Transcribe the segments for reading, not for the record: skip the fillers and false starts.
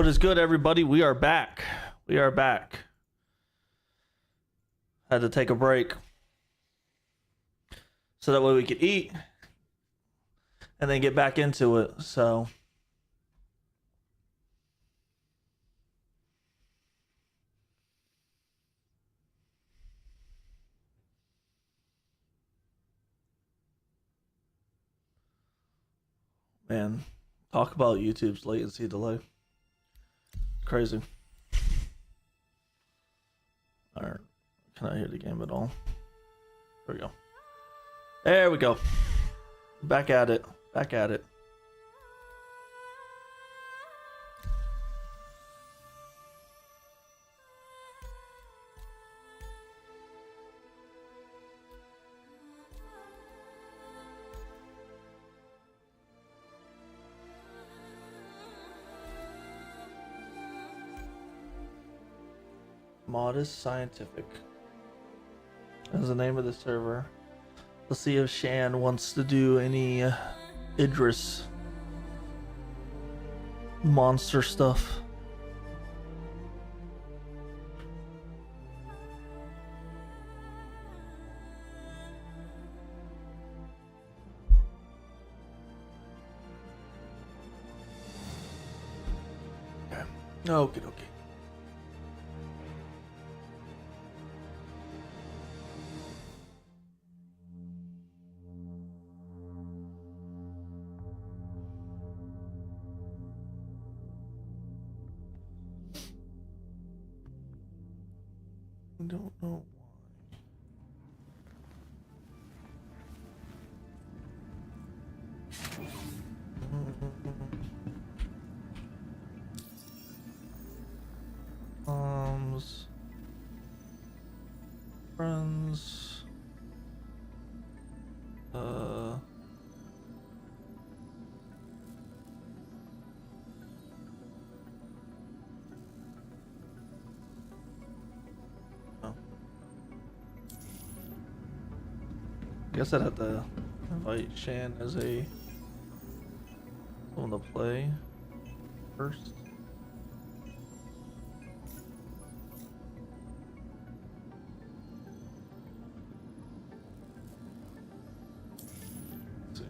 What is good, everybody? We are back. We are back. Had to take a break so that way we could eat and then get back into it. So man, talk about YouTube's latency delay. Crazy. Alright, can I hear the game at all? There we go. There we go. Back at it. Back at it. Modest Scientific. That's the name of the server. Let's see if Shan wants to do any Idris monster stuff. Okay, okay. I don't know why. Friends. I guess I'd have to invite Shan as a someone to play first. Let's see.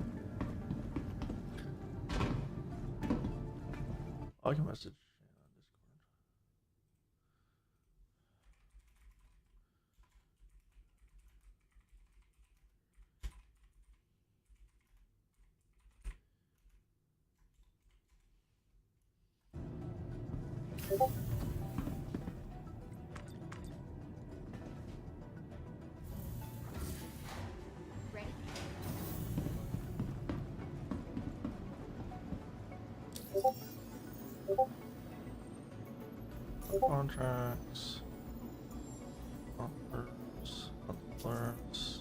I can message Shan on Discord. Contracts, offers, alerts.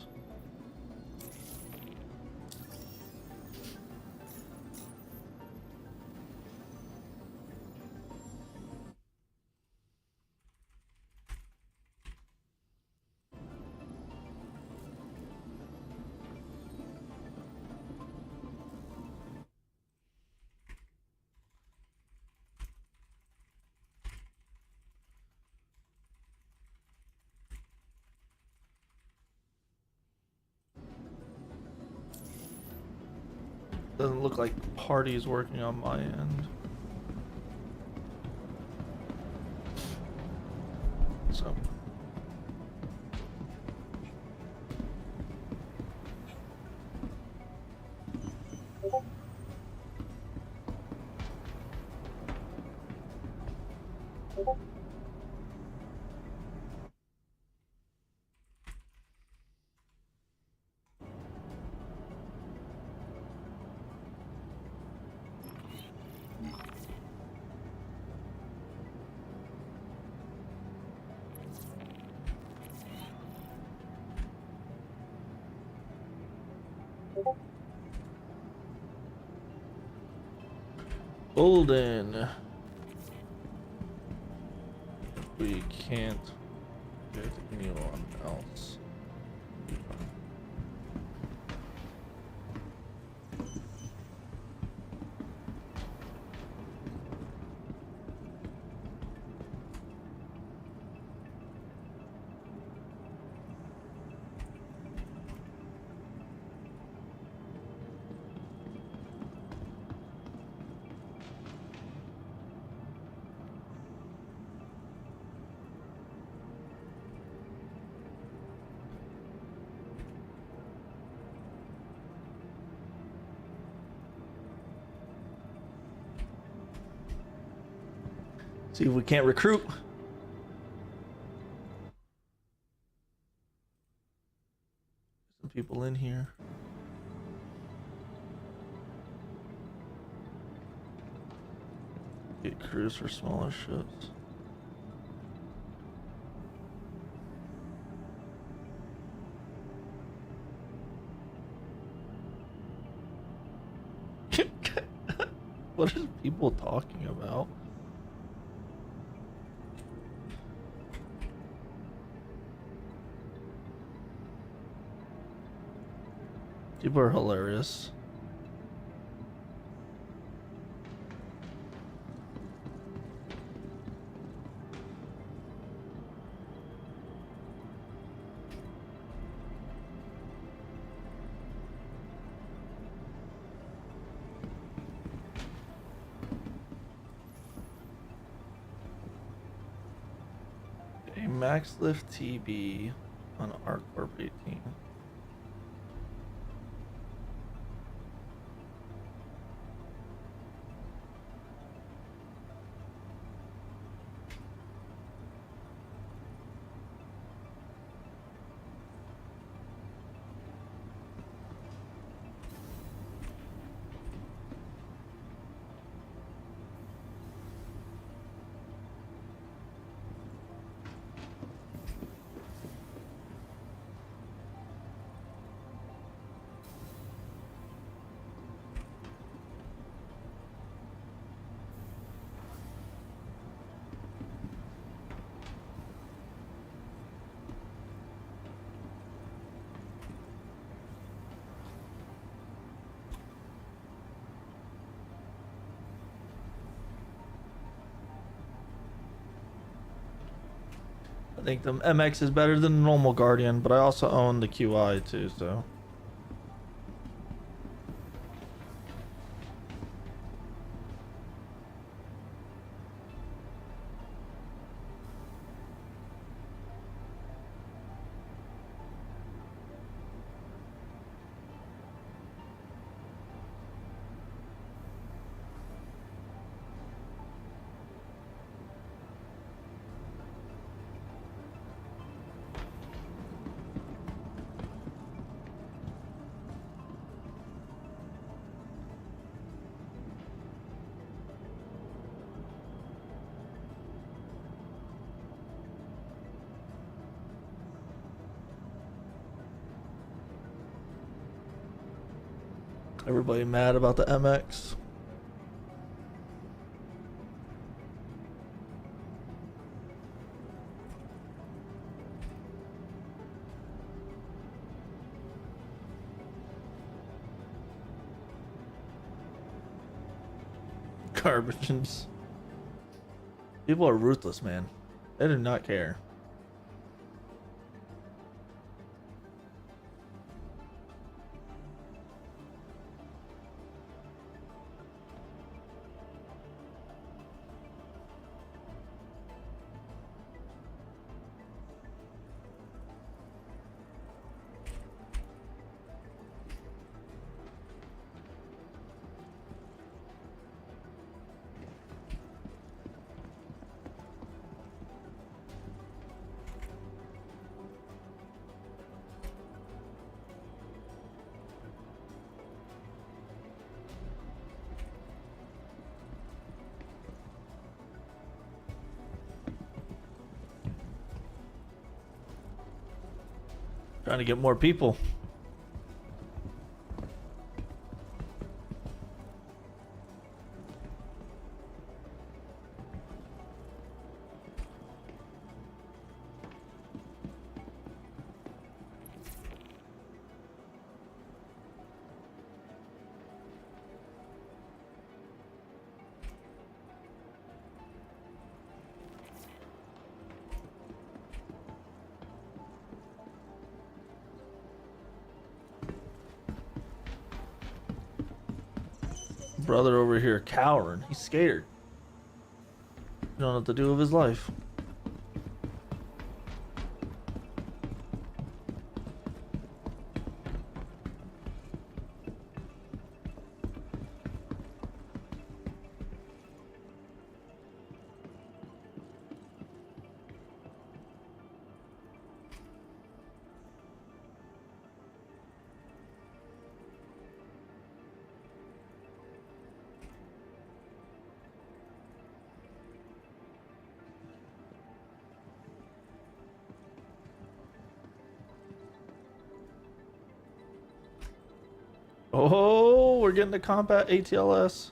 Doesn't look like party's working on my end. So. Golden. We can't get anyone else. See if we can't recruit. Some people in here. Get crews for smaller ships. What are people talking about? People are hilarious. A max lift TB on our Corp 18. I think the MX is better than the normal Guardian, but I also own the QI too, so. Everybody mad about the MX. Garbages. People are ruthless, man. They do not care. Trying to get more people. Brother over here cowering. He's scared. He don't know what to do with his life. Oh, we're getting to combat ATLS.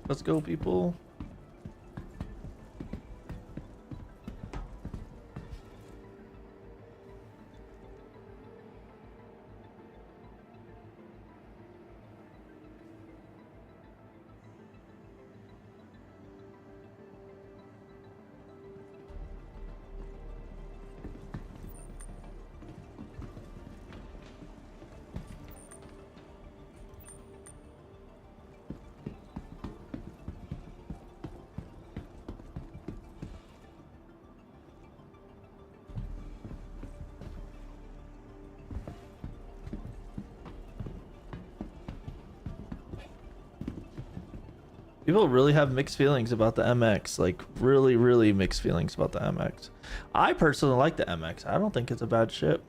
Let's go, people. People really have mixed feelings about the MX, like really, really mixed feelings about the MX. I personally like the MX. I don't think it's a bad ship.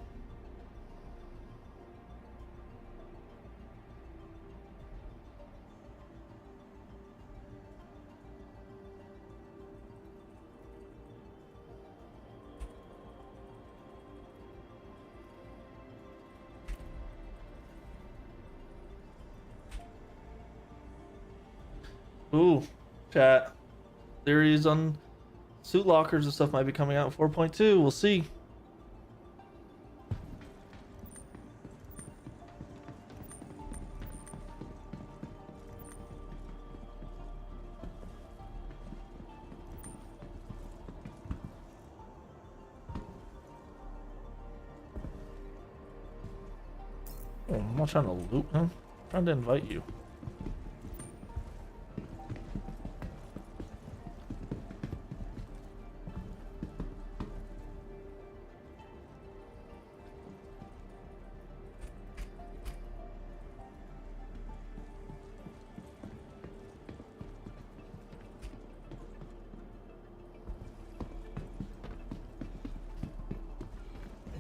Ooh, chat. Theories on suit lockers and stuff might be coming out in 4.2. We'll see. Oh, I'm not trying to loot him. I'm trying to invite you.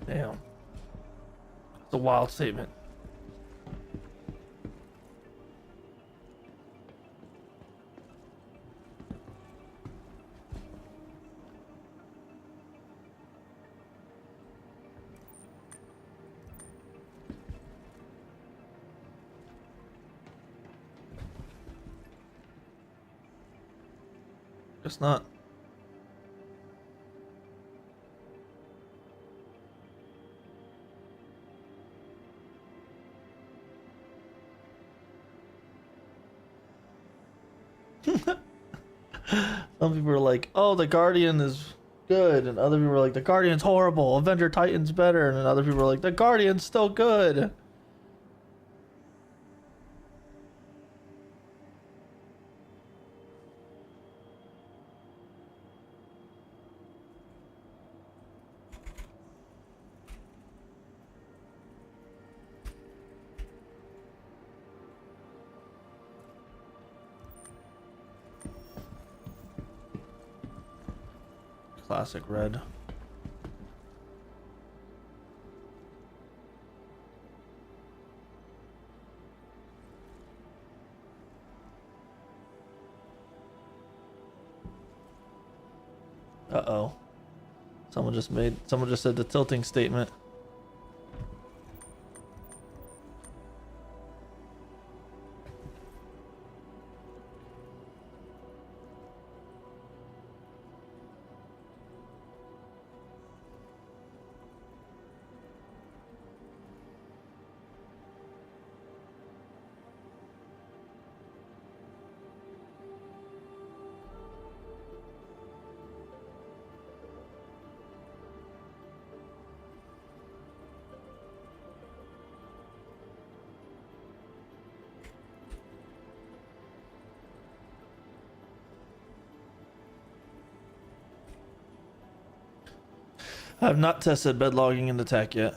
Damn. It's a wild statement. Guess not. Some people are like, oh, the Guardian is good, and other people are like, the Guardian's horrible, Avenger Titan's better, and then other people are like, the Guardian's still good. Classic red. Uh-oh. Someone just said the tilting statement. I have not tested bed logging in the tech yet.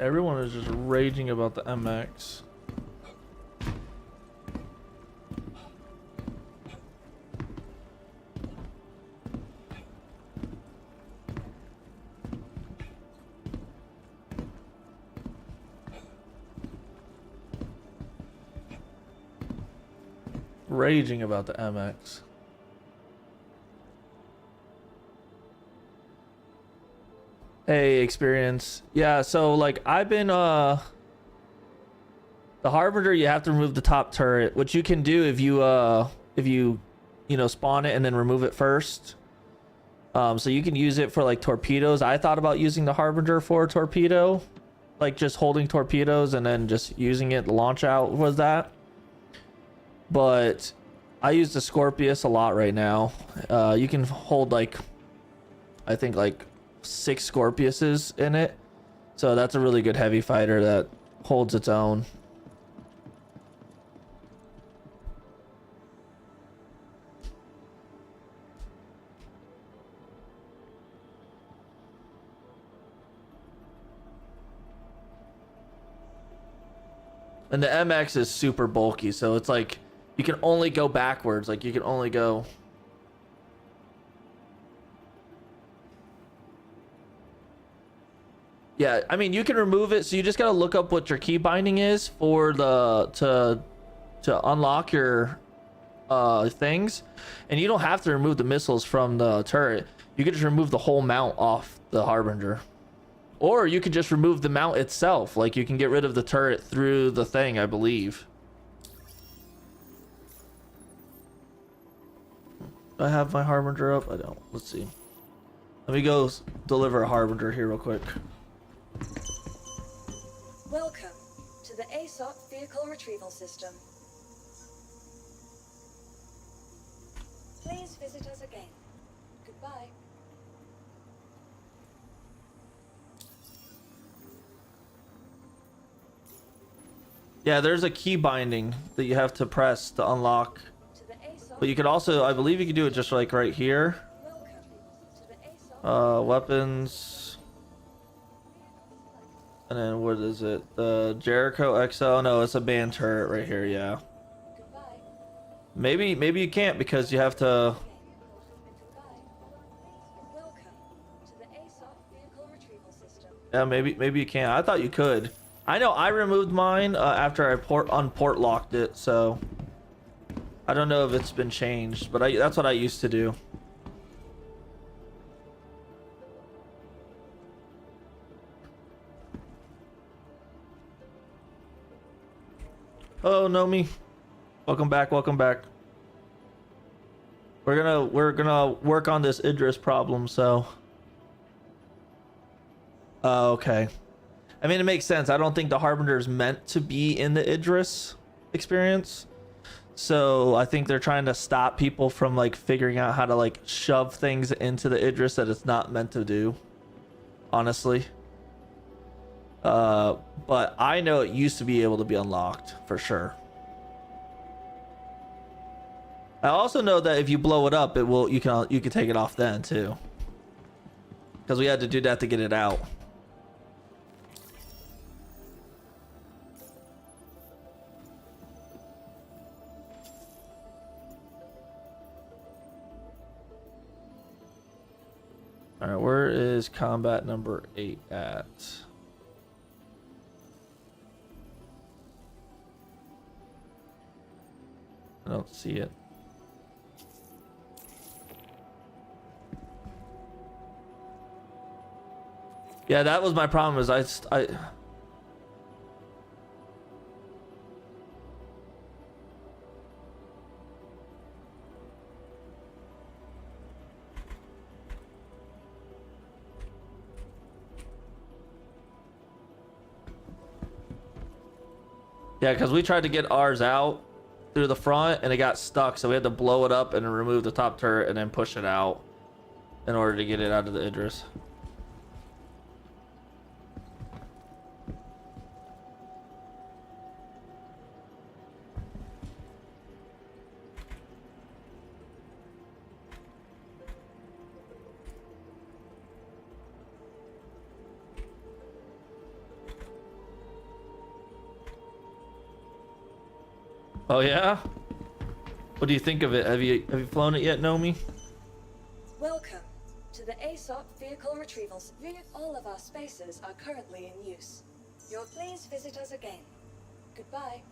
Everyone is just raging about the MX. Raging about the MX. Hey, experience. Yeah, so like I've been the Harbinger, you have to remove the top turret, which you can do if you spawn it and then remove it first. So you can use it for like torpedoes. I thought about using the Harbinger for a torpedo, like just holding torpedoes and then just using it to launch out was that. But I use the Scorpius a lot right now. You can hold like, I think like 6 Scorpiuses in it. So that's a really good heavy fighter that holds its own. And the MX is super bulky, so it's like you can only go backwards. Like you can only go. Yeah, I mean you can remove it, so you just gotta look up what your key binding is for the to unlock your things, and you don't have to remove the missiles from the turret. You can just remove the whole mount off the Harbinger. Or you could just remove the mount itself. Like you can get rid of the turret through the thing, I believe. Do I have my Harbinger up? I don't. Let's see. Let me go deliver a Harbinger here real quick. Welcome to the ASOC Vehicle Retrieval System. Please visit us again. Goodbye. Yeah, there's a key binding that you have to press to unlock. But you could also, I believe you can do it just like right here. Weapons. And then what is it? The Jericho XL? No, it's a band turret right here, yeah. Maybe you can't because you have to. Yeah, maybe you can't. I thought you could. I know I removed mine after I port locked it, so I don't know if it's been changed, but that's what I used to do. Oh, Nomi. Welcome back, welcome back. We're gonna work on this Idris problem, so okay. I mean, it makes sense. I don't think the Harbinger is meant to be in the Idris experience. So I think they're trying to stop people from like figuring out how to like shove things into the Idris that it's not meant to do. Honestly. But I know it used to be able to be unlocked for sure. I also know that if you blow it up, you can take it off then too. Because we had to do that to get it out. All right, where is combat number 8 at? I don't see it. Yeah, that was my problem. Is I yeah, because we tried to get ours out through the front and it got stuck, so we had to blow it up and remove the top turret and then push it out in order to get it out of the Idris. Oh yeah? What do you think of it? Have you flown it yet, Nomi? Welcome to the ASOP Vehicle Retrievals. All of our spaces are currently in use. You'll please visit us again. Goodbye.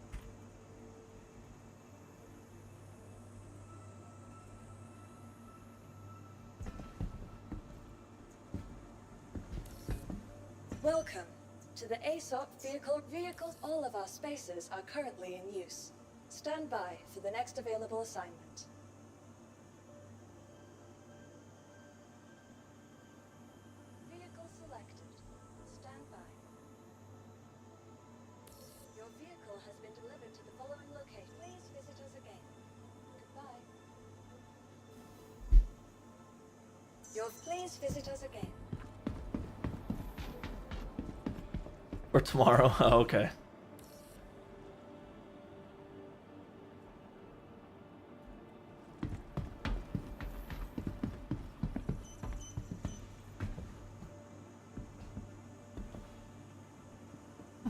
Welcome to the ASOP Vehicles. All of our spaces are currently in use. Stand by for the next available assignment. Vehicle selected. Stand by. Your vehicle has been delivered to the following location. Please visit us again. Goodbye. Please visit us again. Or tomorrow? Oh, okay.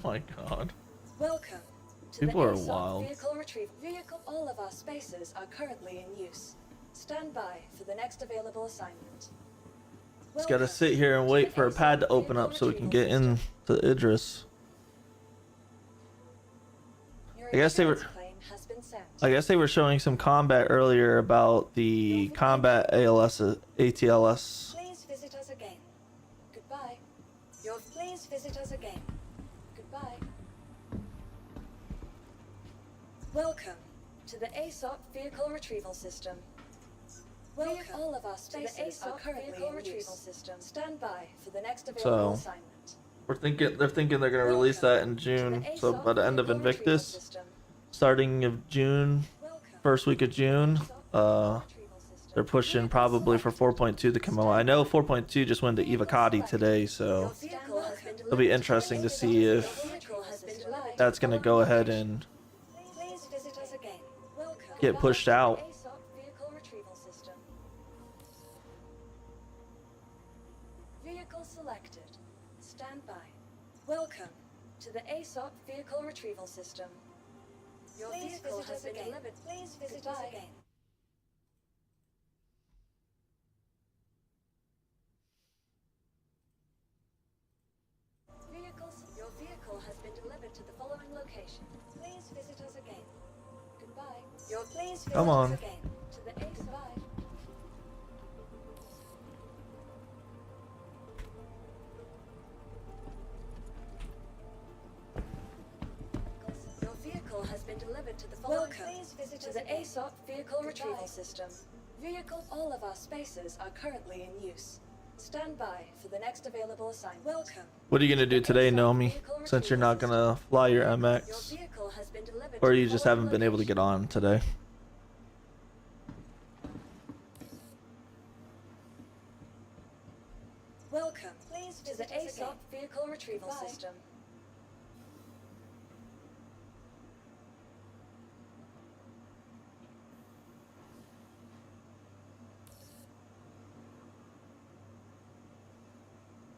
Oh my god. Welcome to People the are ASOP wild. Vehicle Retrieve. All of our spaces are currently in use. Stand by for the next available assignment. Just gotta sit here and wait for a pad to open up so we can get in to Idris. I guess they were showing some combat earlier about the combat ATLS. Please visit us again. Goodbye. Please visit us again. Goodbye. Welcome to the ASOP Vehicle Retrieval System. Welcome. All of our spaces are currently in use. Stand by for the next available assignment. They're thinking they're gonna release that in June. So by the end of Invictus, starting of June, first week of June, they're pushing probably for 4.2 to come out. I know 4.2 just went to Evocati today, so it'll be interesting to see if that's gonna go ahead and get pushed out. Vehicle selected. Stand by. Welcome to the ASOP Vehicle Retrieval System. Your vehicle has been delivered. Please visit us again. Your vehicle has been delivered to the following location. Please visit us again. Goodbye. Please visit Come on. us again to the ASOP. Your vehicle has been delivered to the following. Welcome to the ASOP Vehicle Retrieval System. All of our spaces are currently in use. Stand by for the next available assignment. Welcome. What are you gonna do today, Nomi? Since you're not gonna fly your MX, or you just haven't been able to get on today? Welcome to the ASOP Vehicle Retrieval System.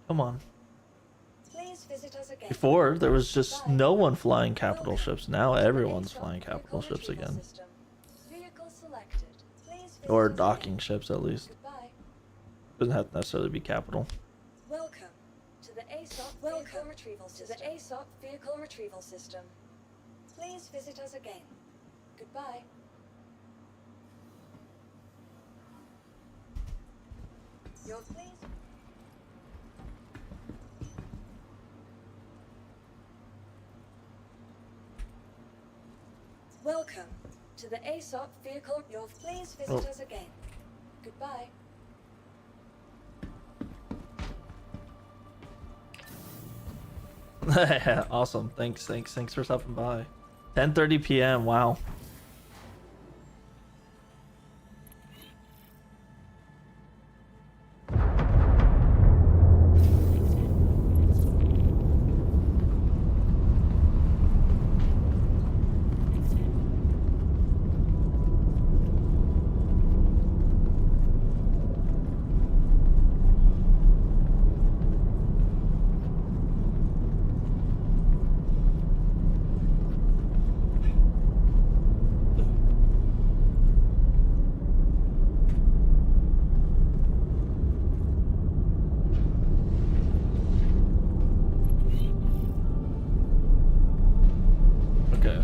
Come on. Please visit us again. Before, there was just no one flying capital ships. Now everyone's flying capital ships again. Or docking ships, at least. Doesn't have to necessarily be capital. Welcome to the ASOP Vehicle Retrieval System. Please visit us again. Goodbye. Welcome to the ASOP Vehicle. Please visit us again. Goodbye. Awesome. Thanks for stopping by. 10:30 p.m. Wow.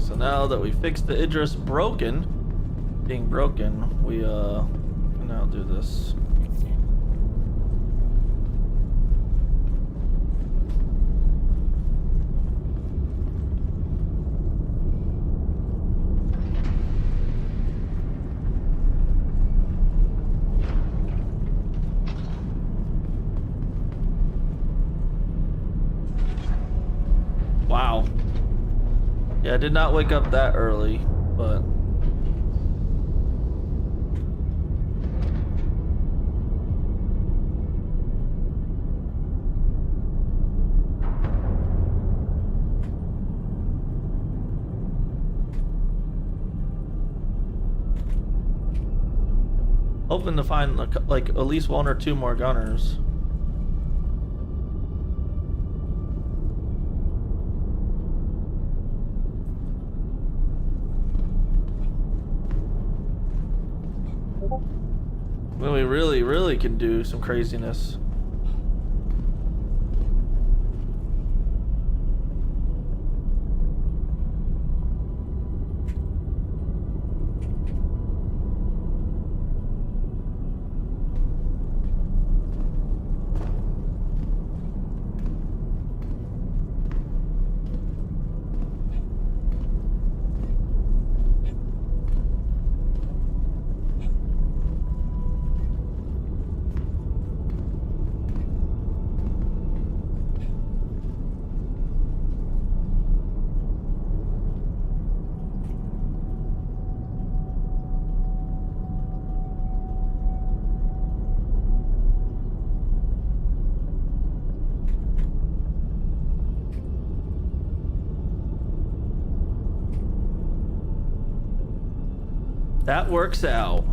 so now that we fixed the Idris being broken, we can now do this. Wow. Yeah, I did not wake up that early, but... hoping to find like at least 1 or 2 more gunners. When we really can do some craziness. That works out.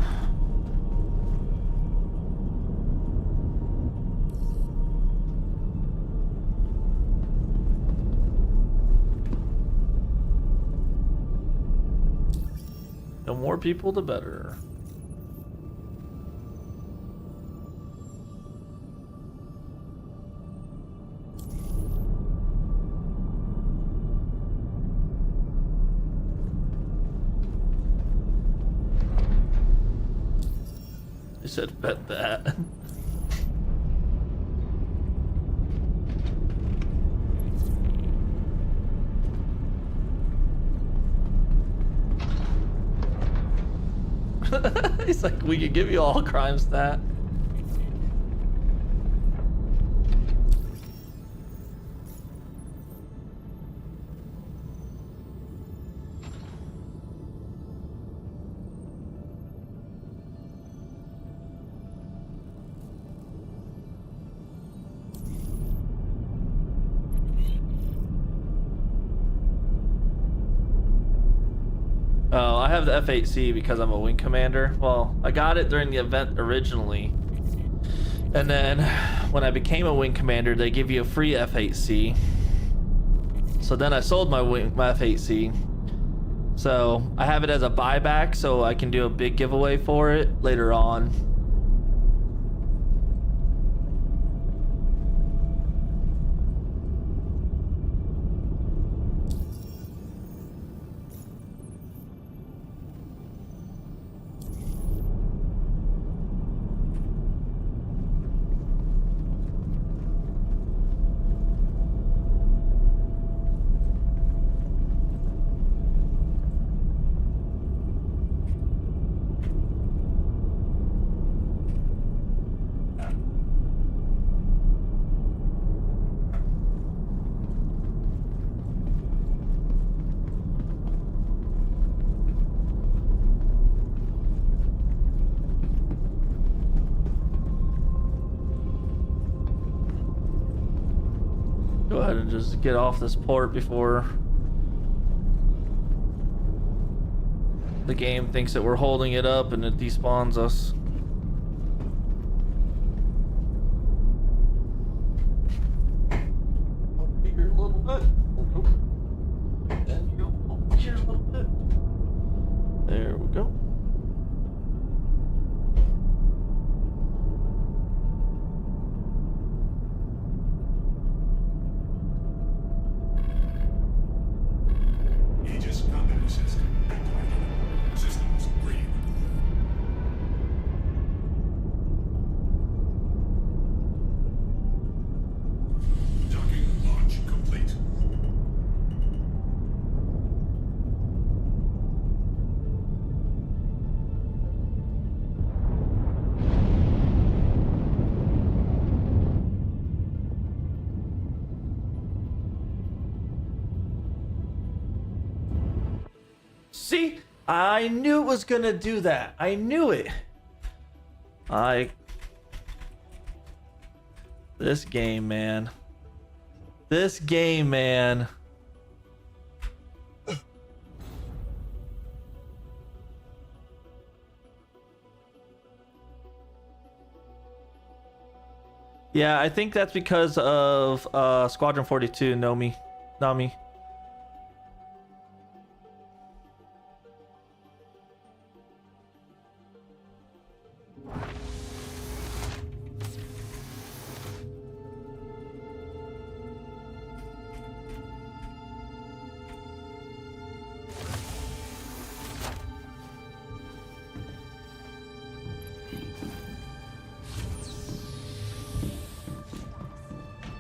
The more people, the better. I said bet that. He's like, we could give you all crime stat. Oh, I have the F8C because I'm a wing commander. Well, I got it during the event originally. And then when I became a wing commander, they give you a free F8C. So then I sold my F8C. So I have it as a buyback so I can do a big giveaway for it later on. Go ahead and just get off this port before the game thinks that we're holding it up and it despawns us. Over here a little bit. And go over here a little bit. There we go. Aegis combat. system. Systems green. Docking launch complete. See, I knew it was gonna do that. I knew it. This game, man. This game, man. Yeah, I think that's because of Squadron 42, Nami.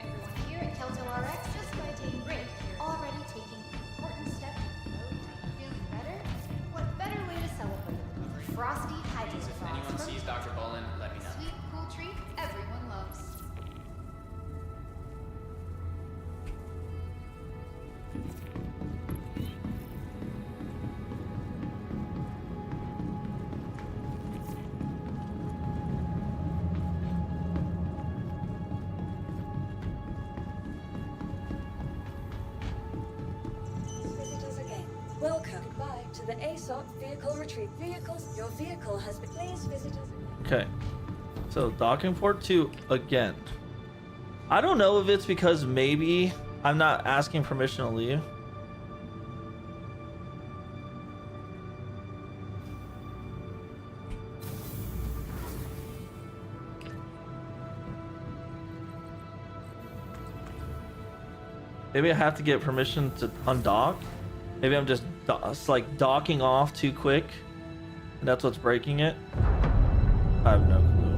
Everyone here at Kelto RX just got a break. You're already taking important steps in the road to feeling better. What better way to celebrate than with frosty hydro If anyone sees Dr. Bolin, let me know. Sweet, cool treat everyone loves. Visitors again. Welcome back to the ASOP vehicle retrieve. Your vehicle has been. Please, visitors again. Okay. So docking port 2 again. I don't know if it's because maybe I'm not asking permission to leave. Maybe I have to get permission to undock. Maybe I'm just like docking off too quick, and that's what's breaking it. I have no clue.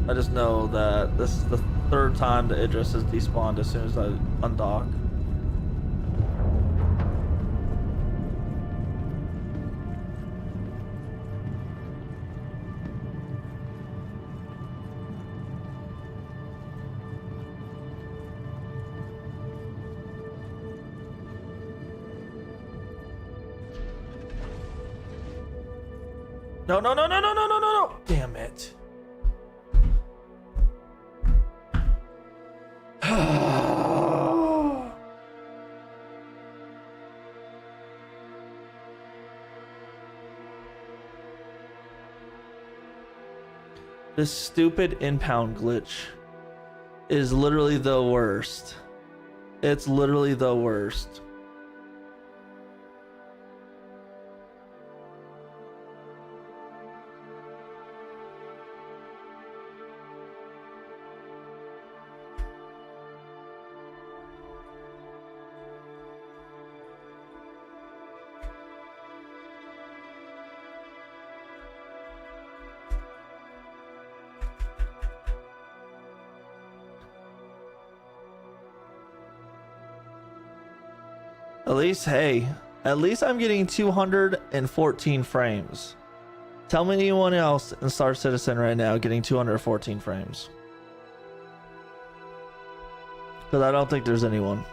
I just know that this is the third time the Idris has despawned as soon as I undock. No, no, no, no, no, no, no, no, no! Damn it. This stupid impound glitch is literally the worst. It's literally the worst. At least, hey, at least I'm getting 214 frames. Tell me anyone else in Star Citizen right now getting 214 frames. Because I don't think there's anyone.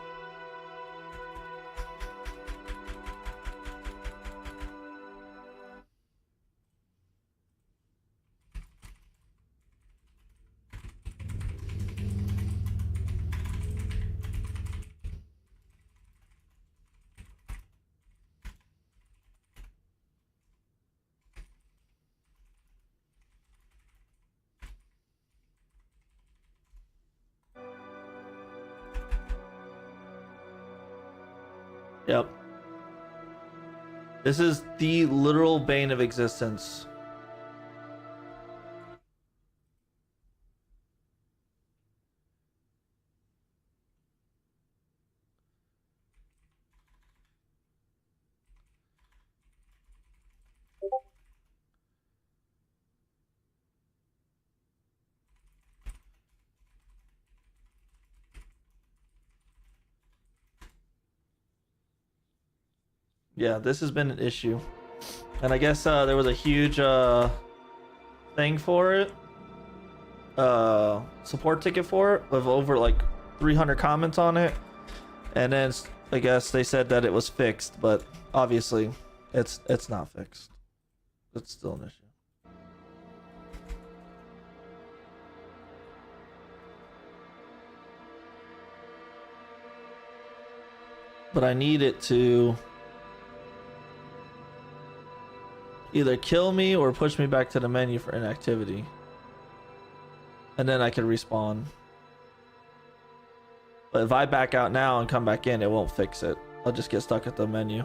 Yep. This is the literal bane of existence. Yeah, this has been an issue. And I guess there was a huge thing for it. Support ticket for it with over like 300 comments on it. And then I guess they said that it was fixed, but obviously it's not fixed. It's still an issue. But I need it to either kill me or push me back to the menu for inactivity. And then I can respawn. But if I back out now and come back in, it won't fix it. I'll just get stuck at the menu.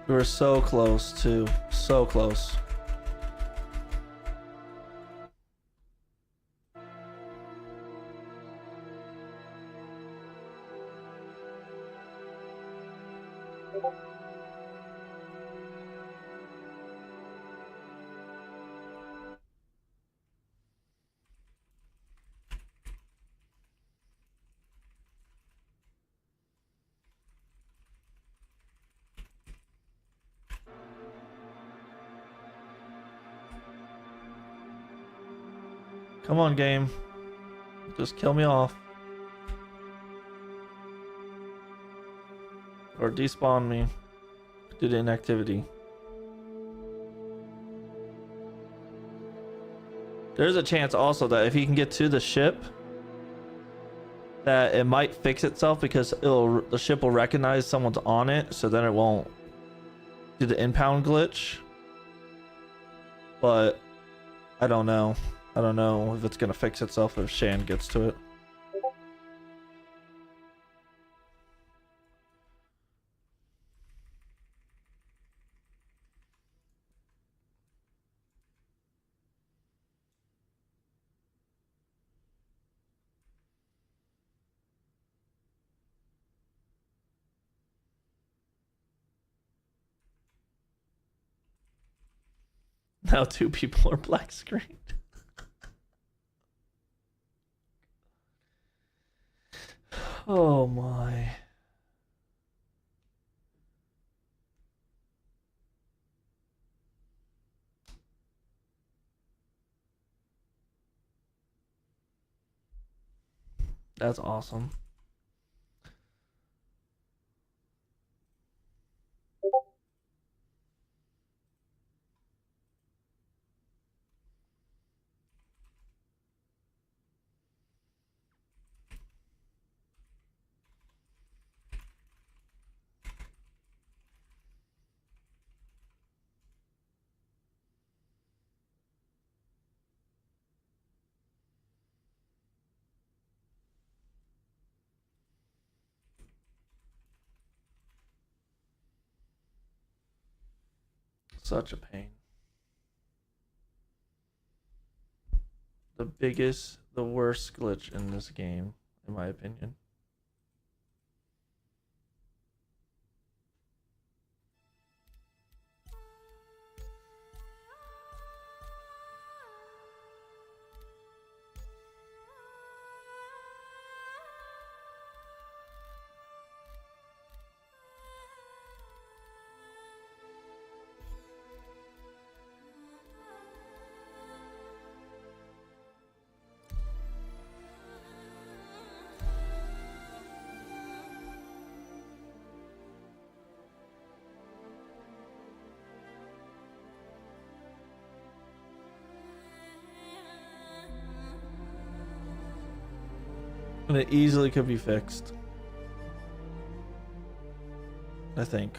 We were so close too. So close. Come on, game. Just kill me off. Or despawn me due to inactivity. There's a chance also that if he can get to the ship, that it might fix itself because the ship will recognize someone's on it, so then it won't do the impound glitch. But I don't know. I don't know if it's gonna fix itself if Shan gets to it. Now 2 people are black screened. Oh my. That's awesome. Such a pain. The biggest, the worst glitch in this game, in my opinion. And it easily could be fixed. I think.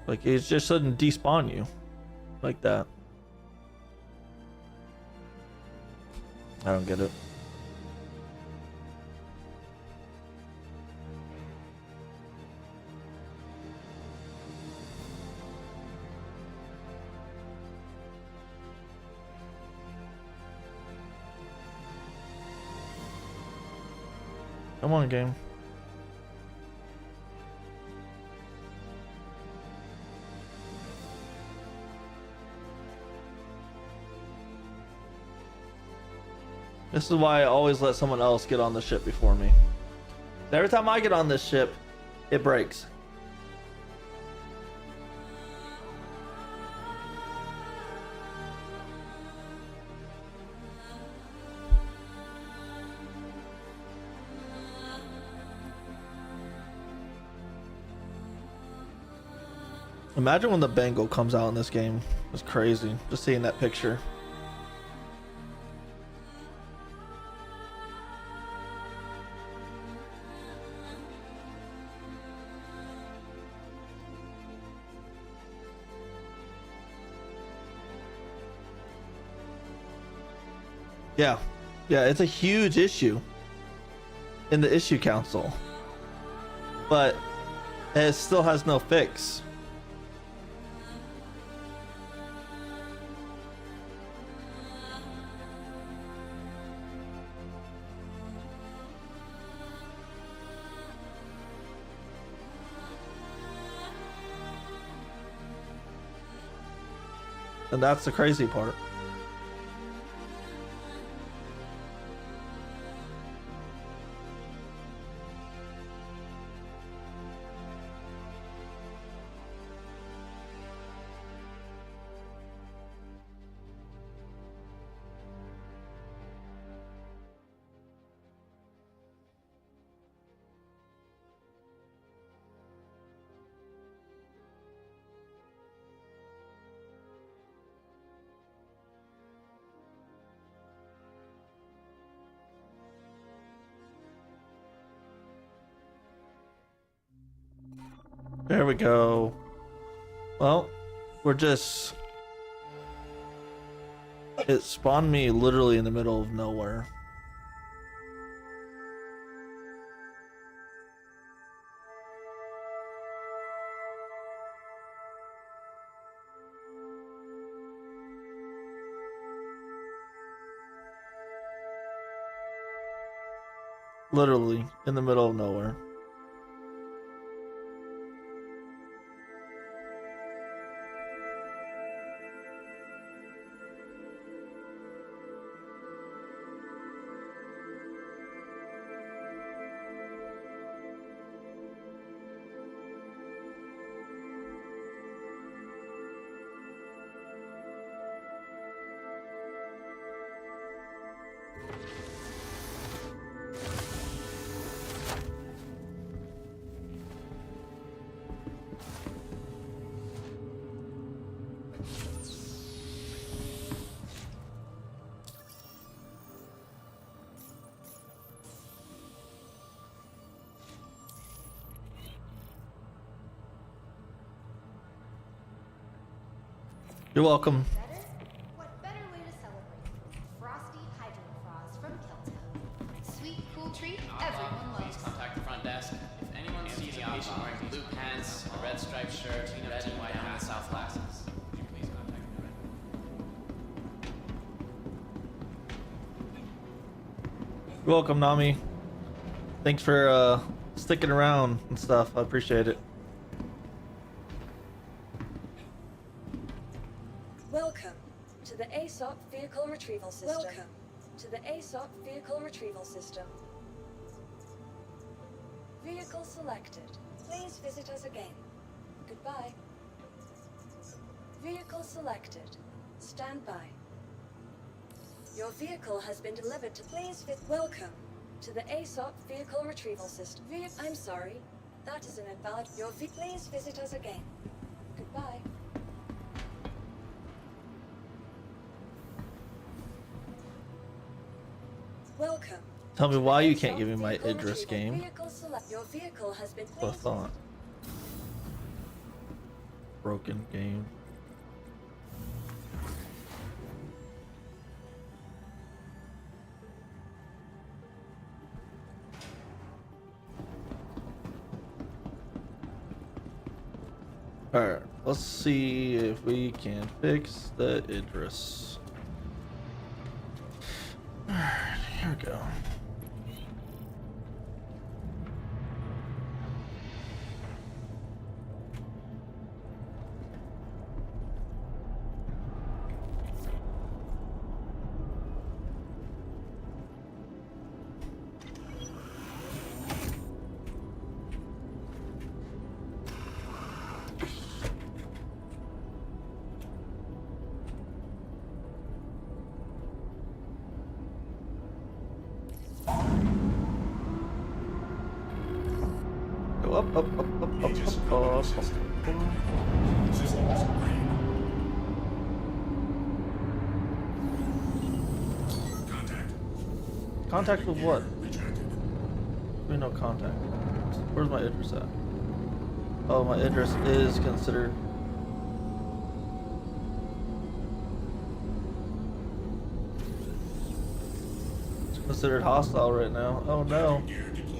Like, it just shouldn't despawn you like that. I don't get it. Come on, game. This is why I always let someone else get on the ship before me. Every time I get on this ship, it breaks. Imagine when the Bengal comes out in this game. It's crazy. Just seeing that picture. Yeah. Yeah, it's a huge issue in the issue council. But it still has no fix. And that's the crazy part. There we go. Well, we're just... It spawned me literally in the middle of nowhere. Literally in the middle of nowhere. You're welcome. Better? What better way to celebrate than frosty hydrofrost from Kilto? Sweet, cool treat everyone Please loves. contact the front desk. If anyone sees a patient wearing blue pants, a red striped shirt, red and white hat, south glasses, would you please contact me directly? You're welcome, Nami. Thanks for sticking around and stuff. I appreciate it. Welcome to the ASOC Vehicle Retrieval System. Welcome to the ASOC Vehicle Retrieval System. Vehicle selected. Please visit us again. Goodbye. Vehicle selected. Stand by. Your vehicle has been delivered to Welcome to the ASOC Vehicle Retrieval System. I'm sorry. That is an invalid. Please visit us again. Goodbye. Welcome. Tell me to why the you can't ASOC give me my Vehicle Idris Retrieval. game. Your vehicle has been That's what I thought. Broken game. Alright, let's see if we can fix the Idris. Alright, here we go. Go up, up, up, up, up, Aegis up, combat up, system. up. Systems green. Contact. Contact with what? Rejected. We know contact. Where's my Idris at? Oh, my Idris is considered. It's considered hostile right now. Oh no. Gear deployed.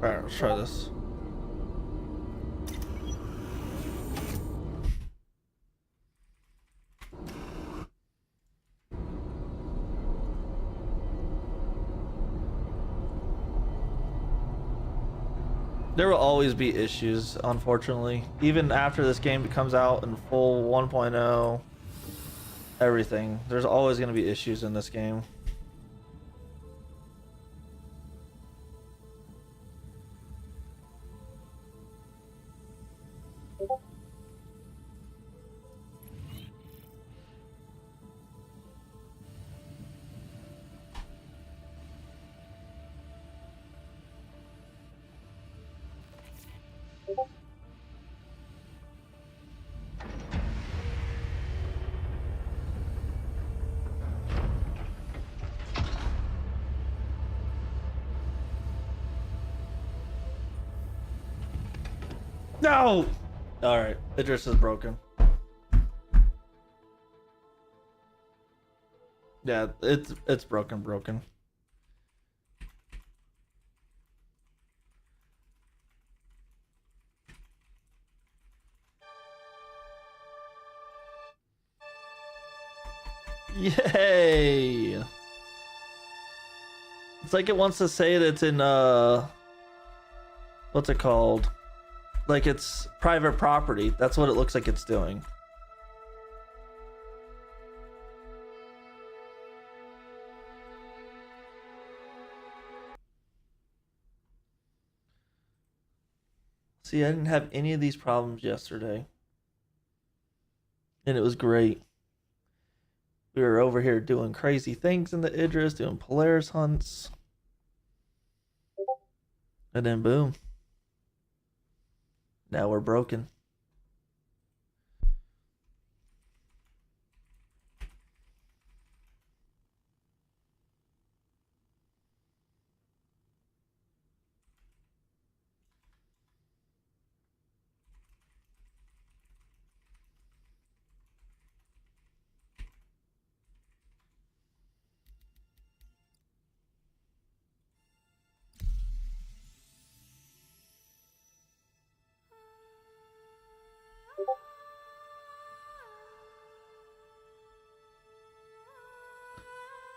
Alright, let's try this. There will always be issues, unfortunately. Even after this game comes out in full 1.0, everything. There's always going to be issues in this game. No! Alright, Idris is broken. Yeah, it's broken. Yay! It's like it wants to say that it's in what's it called? Like it's private property. That's what it looks like it's doing. See, I didn't have any of these problems yesterday. And it was great. We were over here doing crazy things in the Idris, doing Polaris hunts. And then boom. Now we're broken.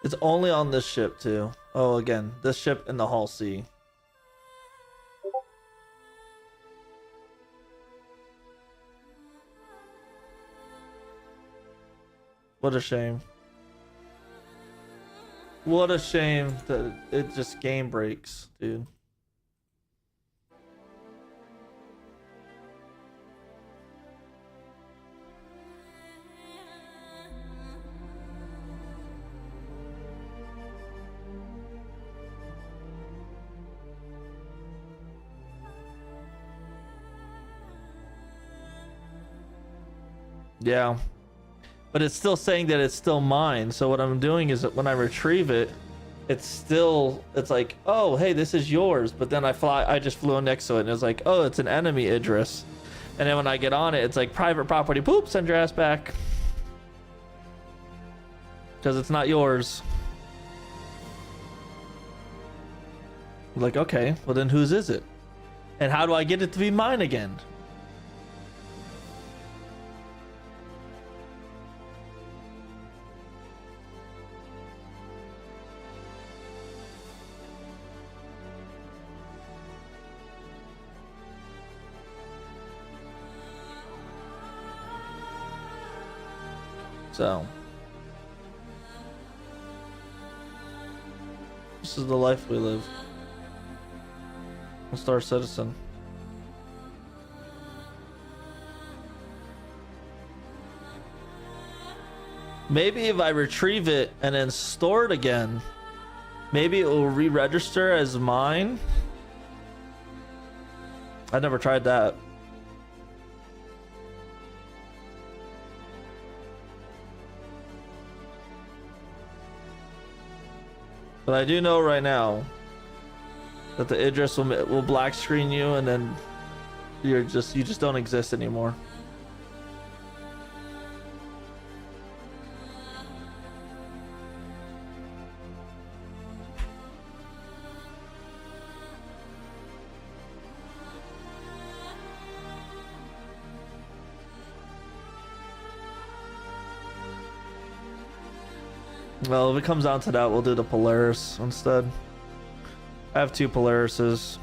It's only on this ship too. Oh, again, this ship in the Hull C. What a shame. What a shame that it just game breaks, dude. Yeah. But it's still saying that it's still mine. So what I'm doing is that when I retrieve it, it's like, oh, hey, this is yours. But then I just flew next to it and it's like, oh, it's an enemy Idris. And then when I get on it, it's like private property. Poop, send your ass back. Because it's not yours. Like, okay, well then whose is it? And how do I get it to be mine again? So this is the life we live. A Star Citizen. Maybe if I retrieve it and then store it again, maybe it will re-register as mine. I never tried that. But I do know right now that the Idris will black screen you, and then you just don't exist anymore. Well, if it comes down to that, we'll do the Polaris instead. I have 2 Polarises.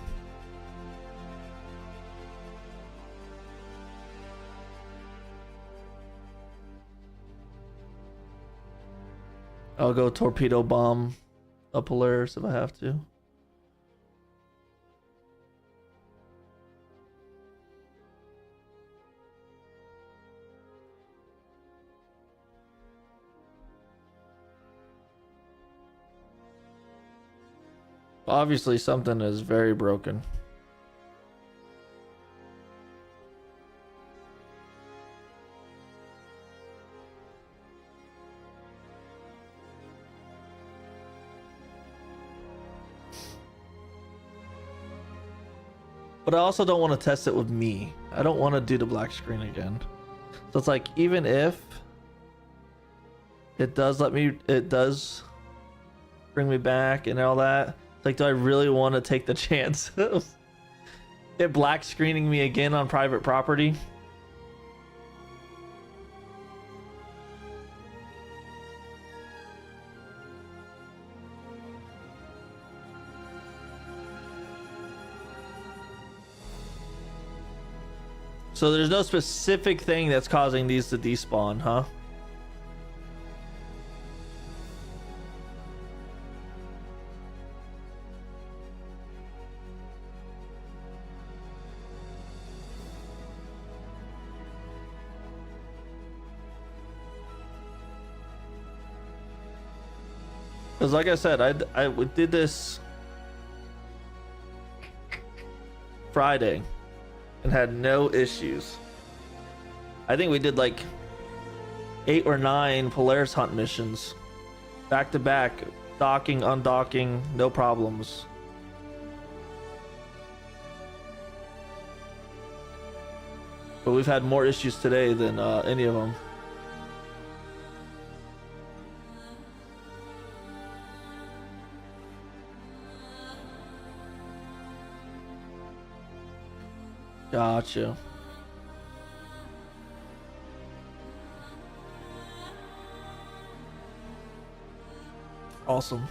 I'll go torpedo bomb a Polaris if I have to. Obviously, something is very broken. But I also don't want to test it with me. I don't want to do the black screen again. So it's like, even if it does bring me back and all that, like, do I really want to take the chance of it black screening me again on private property? So there's no specific thing that's causing these to despawn, huh? Because like I said, I did this Friday and had no issues. I think we did like 8 or 9 Polaris hunt missions back to back, docking, undocking, no problems. But we've had more issues today than any of them. Gotcha. Awesome.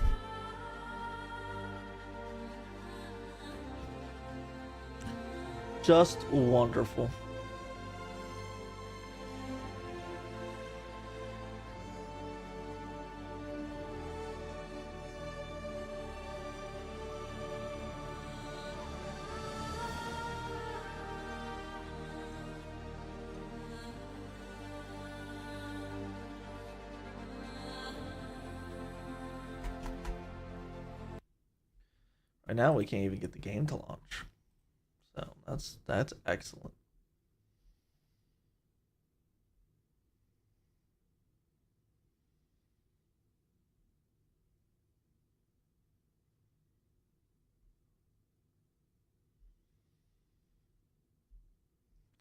Just wonderful. Right now we can't even get the game to launch. So that's excellent.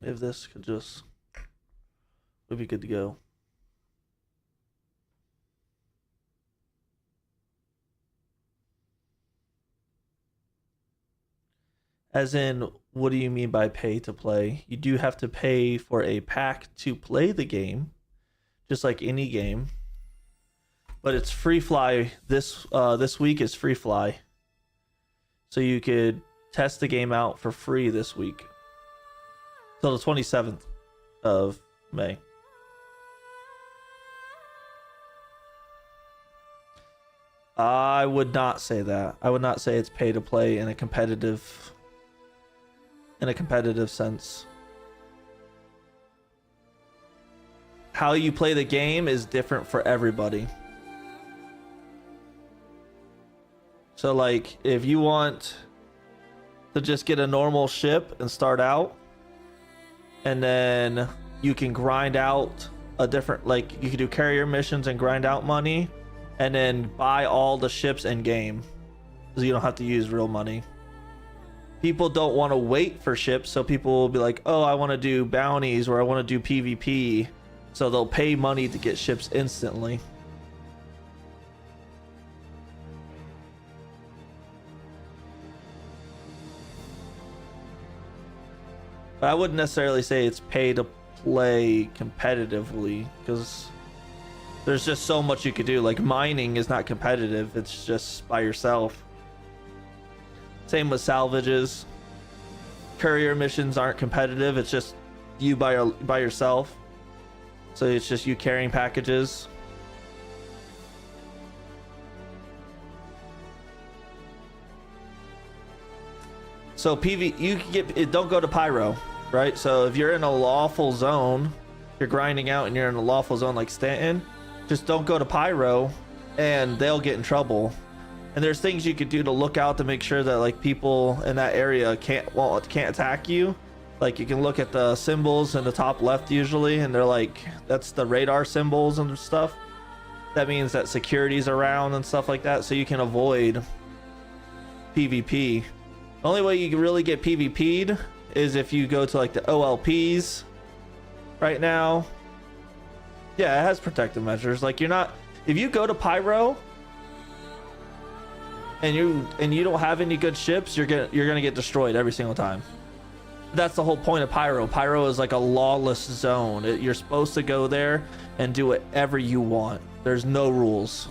If this could just, we'd be good to go. As in, what do you mean by pay to play? You do have to pay for a pack to play the game, just like any game. But it's free fly. This week is free fly. So you could test the game out for free this week. Till the 27th of May. I would not say that. I would not say it's pay to play in a competitive sense. How you play the game is different for everybody. So like if you want to just get a normal ship and start out, and then you can grind out a different, like you can do carrier missions and grind out money, and then buy all the ships in game, so you don't have to use real money. People don't want to wait for ships, so people will be like, oh, I want to do bounties or I want to do PvP, so they'll pay money to get ships instantly. But I wouldn't necessarily say it's pay to play competitively, because there's just so much you could do. Like mining is not competitive, it's just by yourself. Same with salvages. Courier missions aren't competitive, it's just you by yourself. So it's just you carrying packages. So PV, you can get it, don't go to pyro, right? So if you're in a lawful zone, you're grinding out and you're in a lawful zone like Stanton, just don't go to pyro and they'll get in trouble. And there's things you could do to look out to make sure that like people in that area can't attack you. Like you can look at the symbols in the top left usually, and they're like, that's the radar symbols and stuff. That means that security's around and stuff like that, so you can avoid PvP. The only way you can really get PvP'd is if you go to like the OLPs right now. Yeah, it has protective measures. Like you're not, if you go to pyro and you don't have any good ships, you're gonna get destroyed every single time. That's the whole point of pyro. Pyro is like a lawless zone. You're supposed to go there and do whatever you want. There's no rules.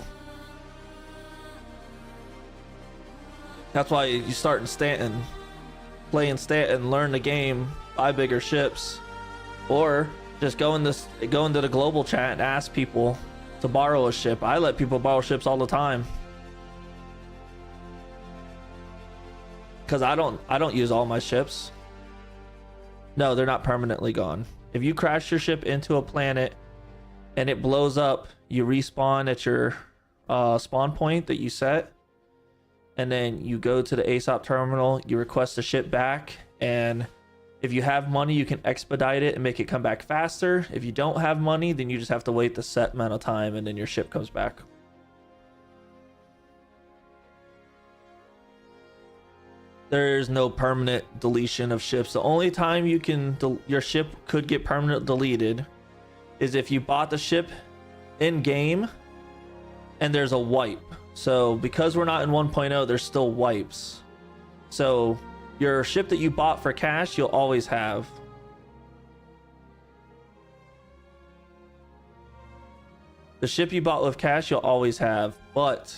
That's why you start in Stanton, play in Stanton, learn the game, buy bigger ships, or just go into the global chat and ask people to borrow a ship. I let people borrow ships all the time, because I don't use all my ships. No, they're not permanently gone. If you crash your ship into a planet and it blows up, you respawn at your spawn point that you set, and then you go to the ASOP terminal, you request the ship back, and if you have money, you can expedite it and make it come back faster. If you don't have money, then you just have to wait the set amount of time, and then your ship comes back. There's no permanent deletion of ships. The only time you can your ship could get permanently deleted is if you bought the ship in game and there's a wipe. So because we're not in 1.0, there's still wipes. So your ship that you bought for cash, you'll always have. The ship you bought with cash, you'll always have. But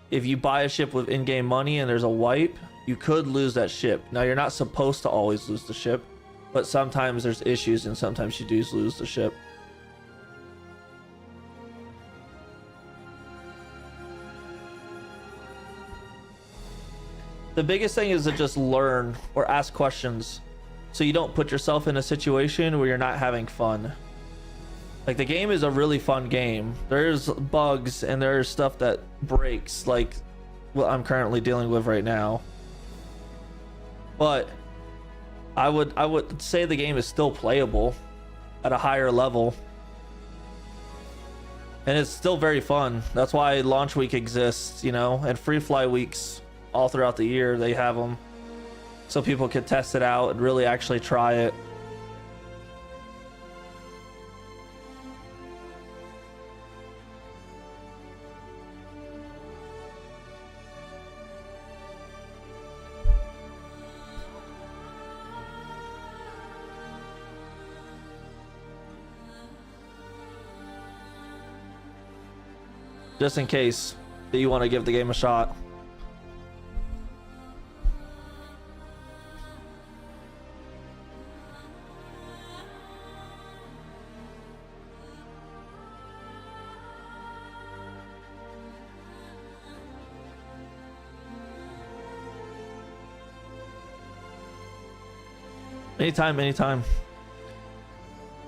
if you buy a ship with in-game money and there's a wipe, you could lose that ship. Now, you're not supposed to always lose the ship, but sometimes there's issues and sometimes you do lose the ship. The biggest thing is to just learn or ask questions so you don't put yourself in a situation where you're not having fun. Like, the game is a really fun game. There's bugs and there's stuff that breaks, like what I'm currently dealing with right now. But I would say the game is still playable at a higher level. And it's still very fun. That's why launch week exists, you know, and free fly weeks all throughout the year, they have them so people can test it out and really actually try it. Just in case that you want to give the game a shot. Anytime, anytime.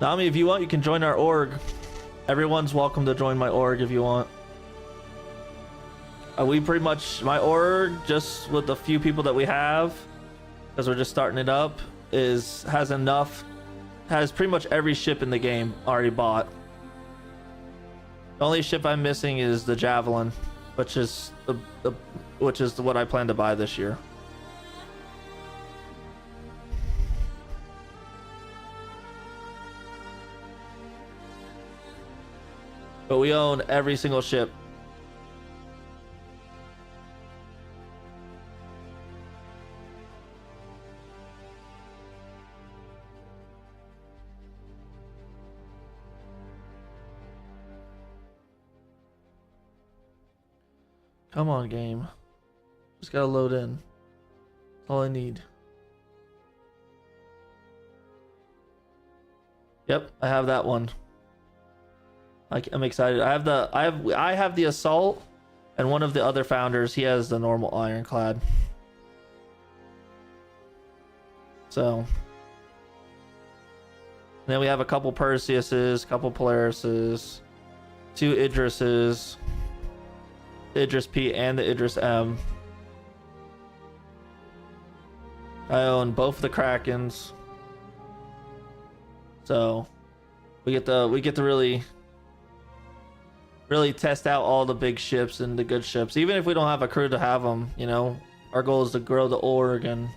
Nami, if you want, you can join our org. Everyone's welcome to join my org if you want. We pretty much, my org, just with the few people that we have, because we're just starting it up, has pretty much every ship in the game already bought. The only ship I'm missing is the Javelin, which is what I plan to buy this year. But we own every single ship. Come on, game. Just gotta load in. That's all I need. Yep, I have that one. I'm excited. I have the assault, and one of the other founders, he has the normal ironclad. So then we have a couple Perseuses, couple Polarises, 2 Idrises, the Idris-P and the Idris-M. I own both the Krakens. So we get to really test out all the big ships and the good ships. Even if we don't have a crew to have them, you know, our goal is to grow the org and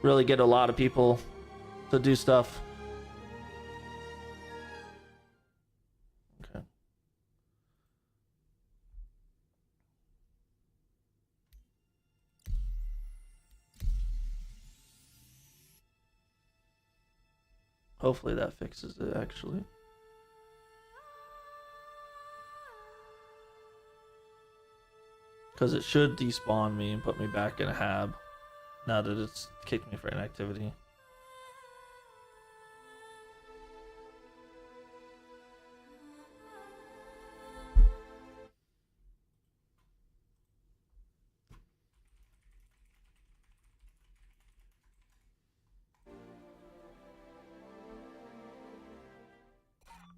really get a lot of people to do stuff. Okay. Hopefully that fixes it, actually. Because it should despawn me and put me back in a hab now that it's kicked me for inactivity.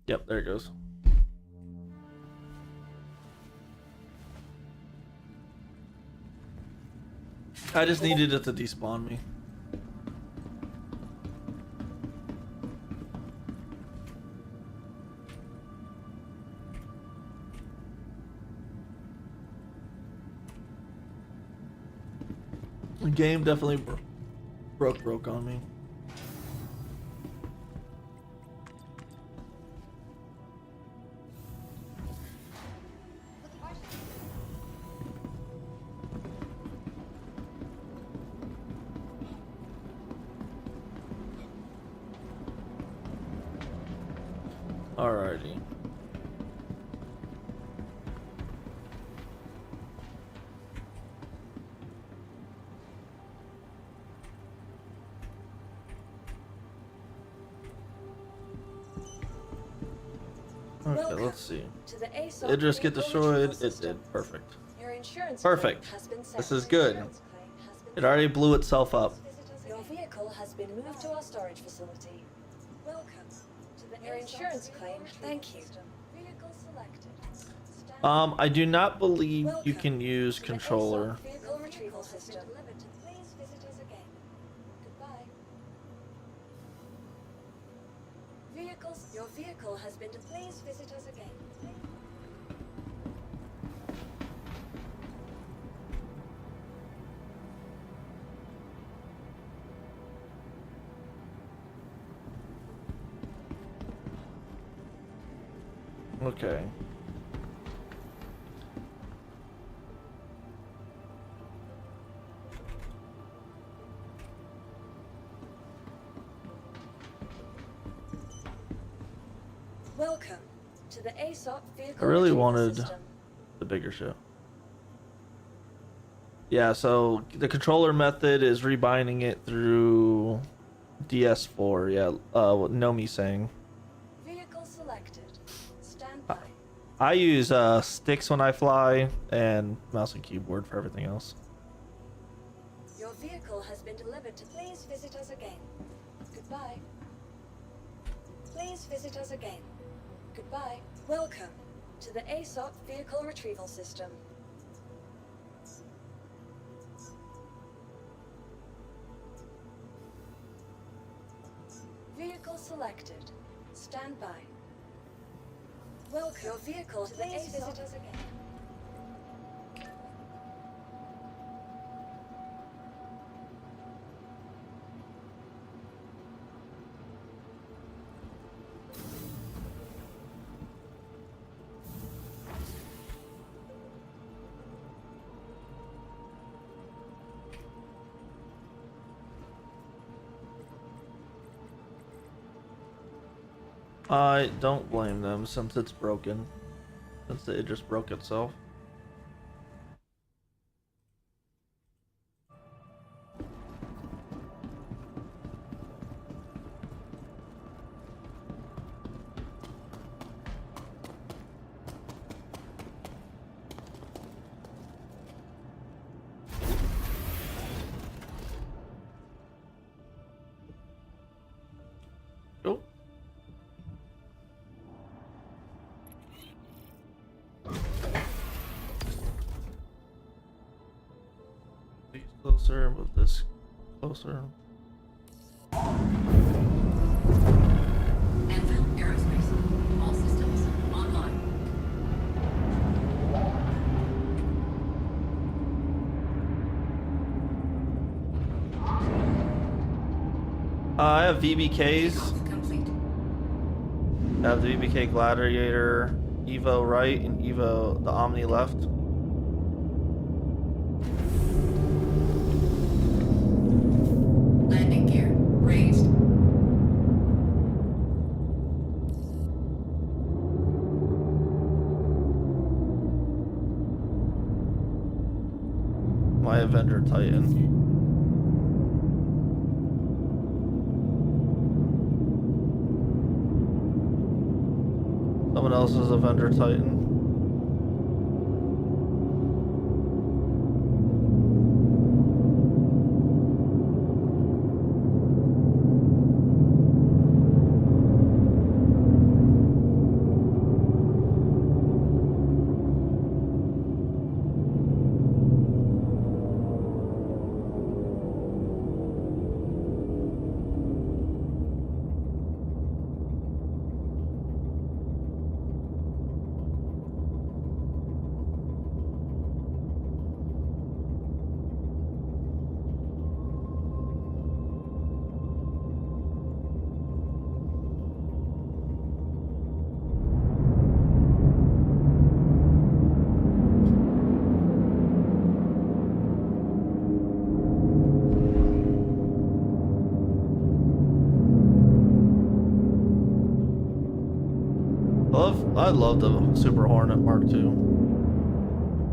Yep, there it goes. I just needed it to despawn me. The game definitely broke on me. Alrighty. Okay, let's see. Idris get destroyed. It did. Perfect. Your insurance Perfect. claim has been set. This is good. Insurance claim has been It already blew itself up. Your vehicle has been moved to our storage facility. Welcome to the your insurance claim. Thank you. Vehicle selected. I do not believe you Welcome can use to the controller. ASOC vehicle retrieval system. Please visit us again. Goodbye. Your vehicle has been. Please visit us again. Okay. Welcome to the ASOC vehicle I really retrieval wanted system. the bigger ship. Yeah, so the controller method is rebinding it through DS4. Yeah, what Nomi's saying. Vehicle selected. Stand by. I use sticks when I fly and mouse and keyboard for everything else. Your vehicle has been delivered to. Please visit us again. Goodbye. Please visit us again. Goodbye. Welcome to the ASOC Vehicle Retrieval System. Vehicle selected. Stand by. Welcome your vehicle to the ASOC. Please visit us again. I don't blame them since it's broken. Since it just broke itself. Oh. Closer, move this closer. Anvil Aerospace. All systems online. I have VBKs. Takeoff complete. I have the VBK Gladiator, Evo right, and Evo the Omni left. Landing gear raised. My Avenger Titan. Someone else's Avenger Titan. I love the Super Hornet Mark II.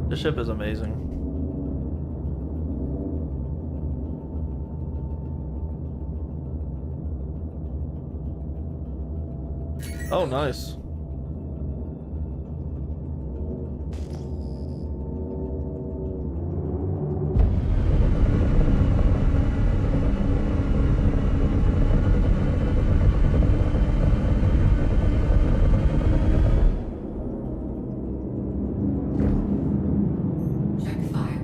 This ship is amazing. Oh, nice. Check fire.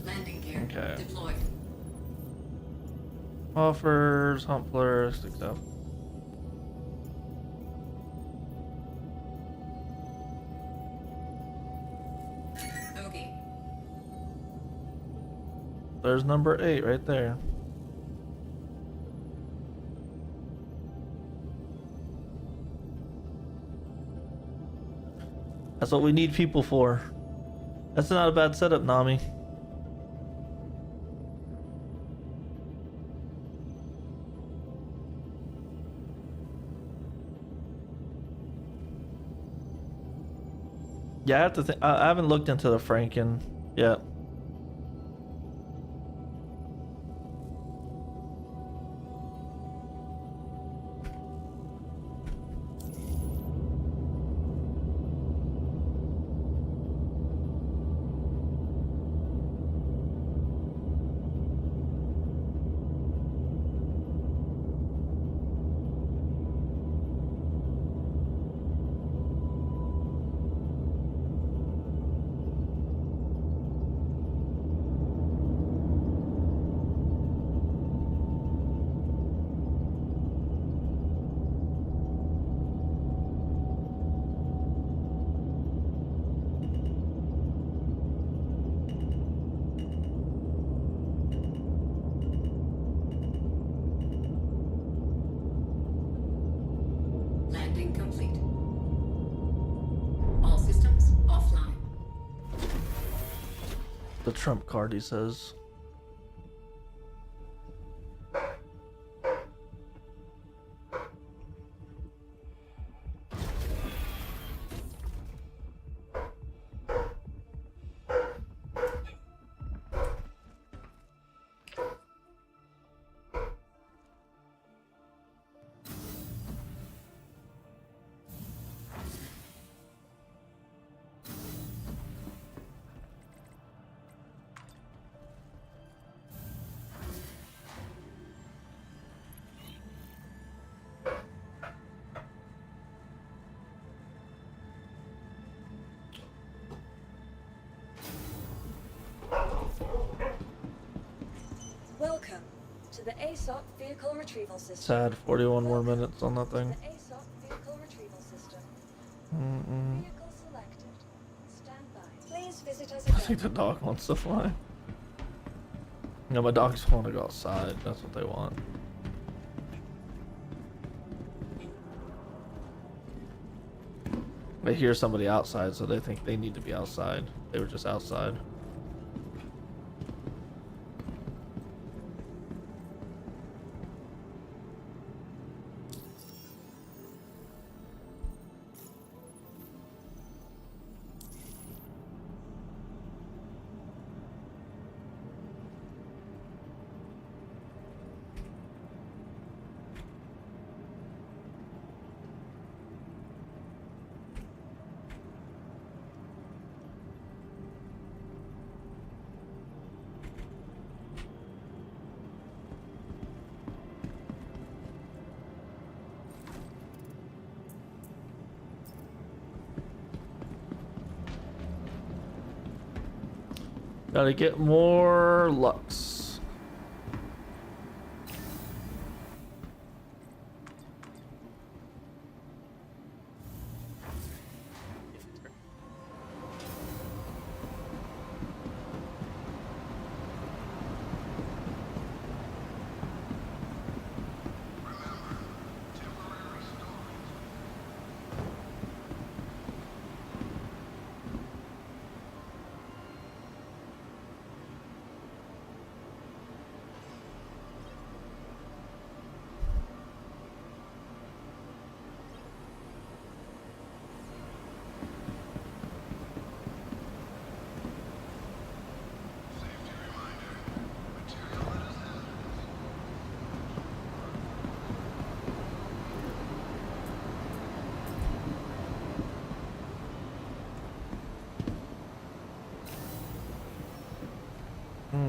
Landing gear Okay. deployed. Offers, Humpler, sticks out. Bogey. There's number 8 right there. That's what we need people for. That's not a bad setup, Nami. Yeah, I have to think. I haven't looked into the Franken yet. Landing complete. All systems offline. The trump card, he says. Welcome to the ASOC Vehicle Retrieval System. Sad, 41 more minutes on that thing. The ASOC Vehicle Retrieval System. Mm-mm. Vehicle selected. Stand by. Please visit us I again. think the dog wants to fly. No, my dogs want to go outside. That's what they want. They hear somebody outside, so they think they need to be outside. They were just outside. Gotta get more Lux.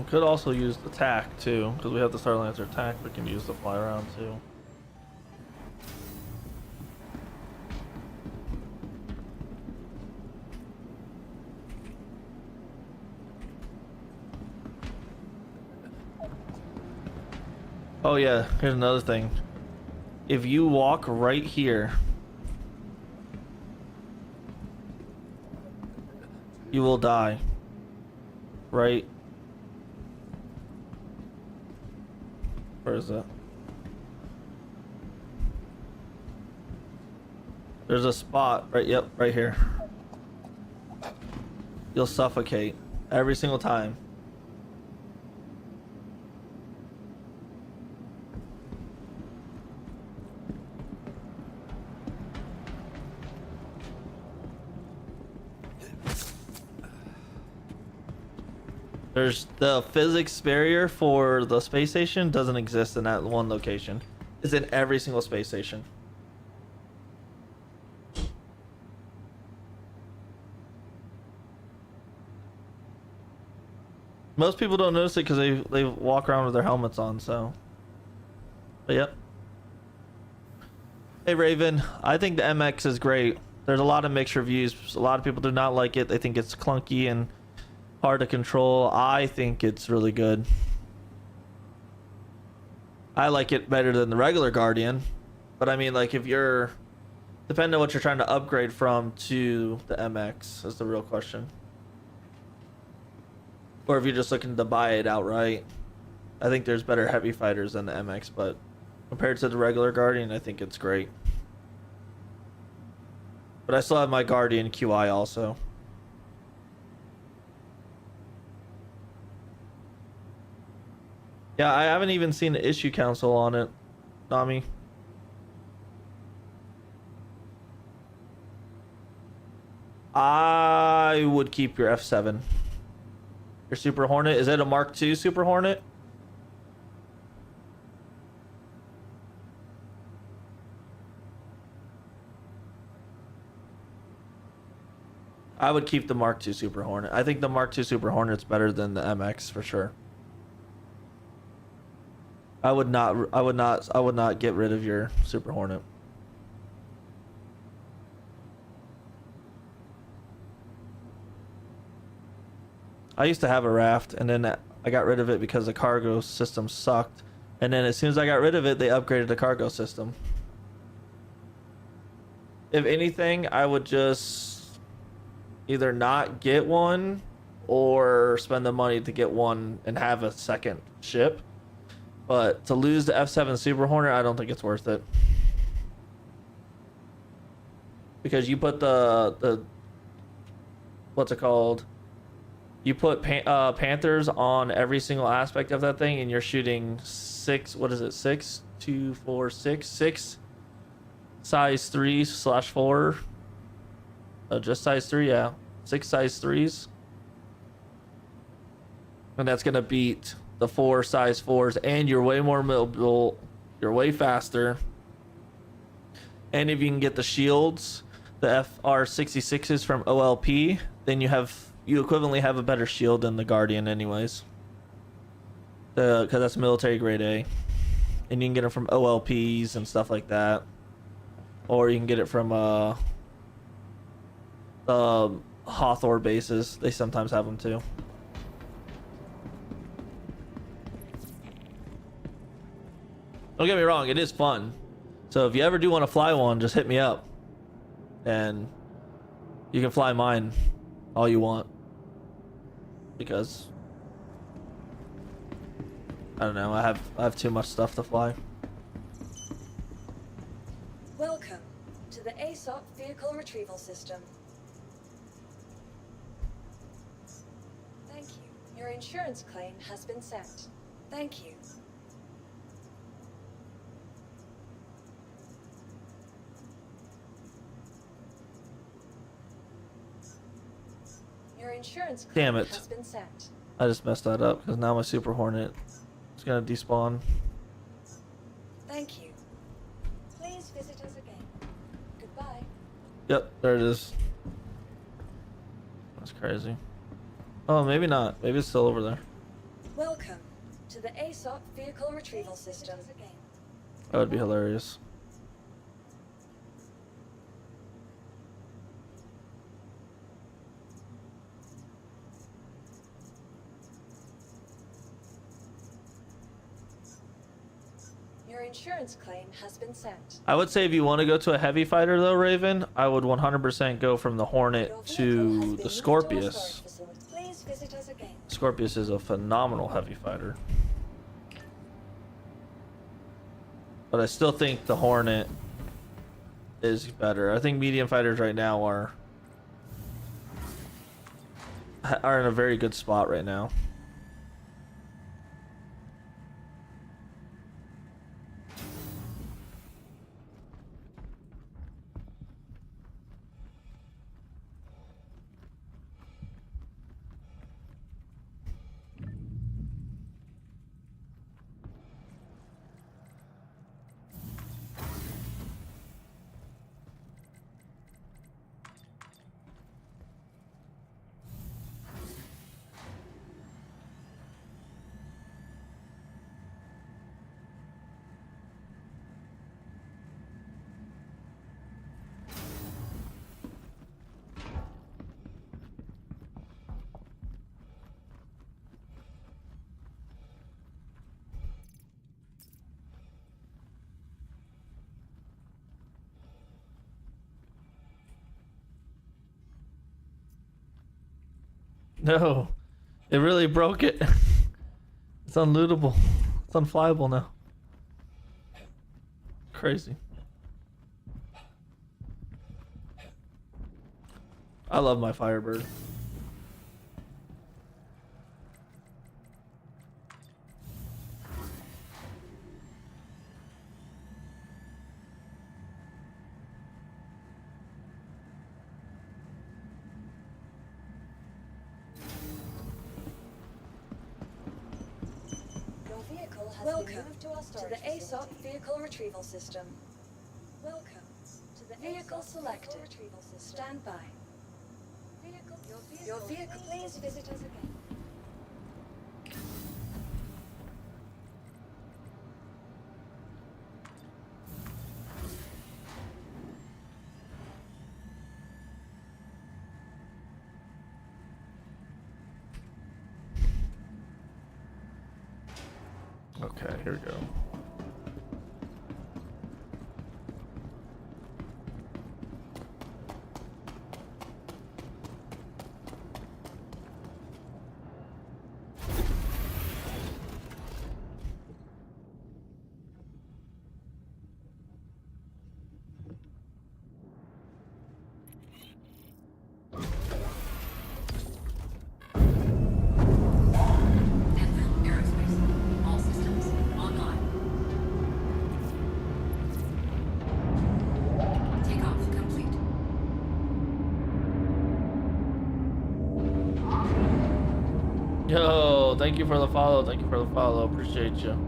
Could also use the tack too, because we have the Star Lancer tack. We can use the fly around too. Oh yeah, here's another thing. If you walk right here, you will die. Right? Where is it? There's a spot right, yep, right here. You'll suffocate every single time. There's the physics barrier for the space station doesn't exist in that one location. It's in every single space station. Most people don't notice it because they walk around with their helmets on. So, but yep. Hey Raven, I think the MX is great. There's a lot of mixed reviews. A lot of people do not like it. They think it's clunky and hard to control. I think it's really good. I like it better than the regular Guardian. But I mean, like, if you're... depending on what you're trying to upgrade from to the MX is the real question. Or if you're just looking to buy it outright. I think there's better heavy fighters than the MX, but compared to the regular Guardian, I think it's great. But I still have my Guardian QI also. Yeah, I haven't even seen the issue council on it, Nami. I would keep your F7. Your Super Hornet. Is it a Mark II Super Hornet? I would keep the Mark II Super Hornet. I think the Mark II Super Hornet's better than the MX for sure. I would not get rid of your Super Hornet. I used to have a Raft, and then I got rid of it because the cargo system sucked. And then as soon as I got rid of it, they upgraded the cargo system. If anything, I would just either not get one or spend the money to get one and have a second ship. But to lose the F7 Super Hornet, I don't think it's worth it. Because you put the what's it called? You put Panthers on every single aspect of that thing, and you're shooting six size 3/4. Just size 3, yeah. 6 size 3s. And that's gonna beat the 4 size 4s, and you're way more mobile, you're way faster. And if you can get the shields, the FR66s from OLP, then you equivalently have a better shield than the Guardian anyways. Because that's military grade A. And you can get them from OLPs and stuff like that. Or you can get it from Hawthorne bases. They sometimes have them too. Don't get me wrong, it is fun. So if you ever do want to fly one, just hit me up. And you can fly mine all you want. Because I don't know, I have too much stuff to fly. Welcome to the ASOP Vehicle Retrieval System. Thank you. Your insurance claim has been sent. Thank you. Your insurance claim Damn it. has been sent. I just messed that up because now my Super Hornet is gonna despawn. Thank you. Please visit us again. Goodbye. Yep, there it is. That's crazy. Oh, maybe not. Maybe it's still over there. Welcome to the ASOP Vehicle Retrieval System. That would be hilarious. Your insurance claim has been sent. I would say if you want to go to a heavy fighter though, Raven, I would 100% go from the Hornet Your vehicle has to been the moved to a Scorpius. storage facility. Please visit us again. Scorpius is a phenomenal heavy fighter. But I still think the Hornet is better. I think medium fighters right now are in a very good spot right now. No, it really broke it. It's unlootable. It's unflyable now. Crazy. I love my Firebird. Your vehicle has been moved to our storage to the ASOP vehicle retrieval system. Welcome to the vehicle selected. Retrieval system. Stand by. Your vehicle. Please visit us again. Okay, here we go. Anthem Aerospace. All systems online. Takeoff complete. Yo, thank you for the follow. Thank you for the follow. Appreciate you.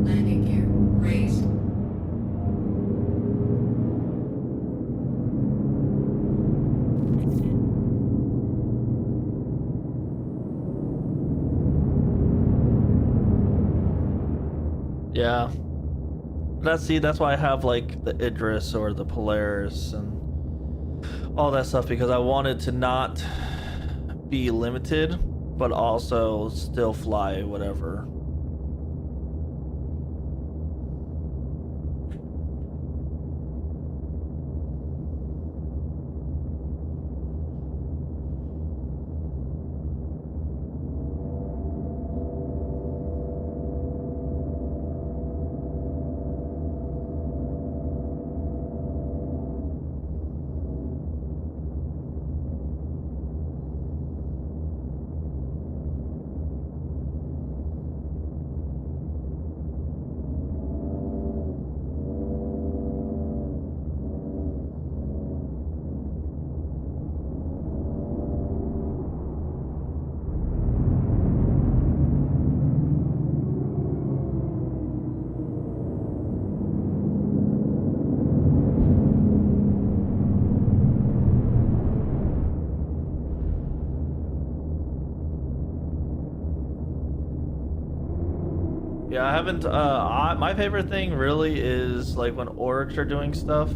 Landing gear raised. Yeah. That's why I have like the Idris or the Polaris and all that stuff, because I wanted to not be limited, but also still fly whatever. Yeah, I haven't. My favorite thing really is like when orcs are doing stuff.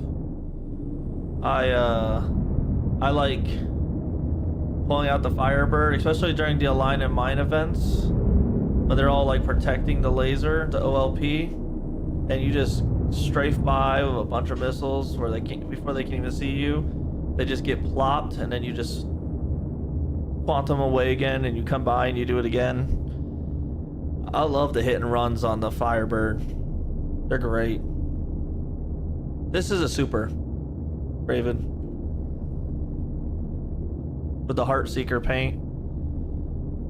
I like pulling out the Firebird, especially during the Align and Mine events, when they're all like protecting the laser, the OLP, and you just strafe by with a bunch of missiles where they can't, before they can even see you, they just get plopped, and then you just quantum away again, and you come by and you do it again. I love the hit and runs on the Firebird. They're great. This is a super, Raven, with the Heartseeker paint.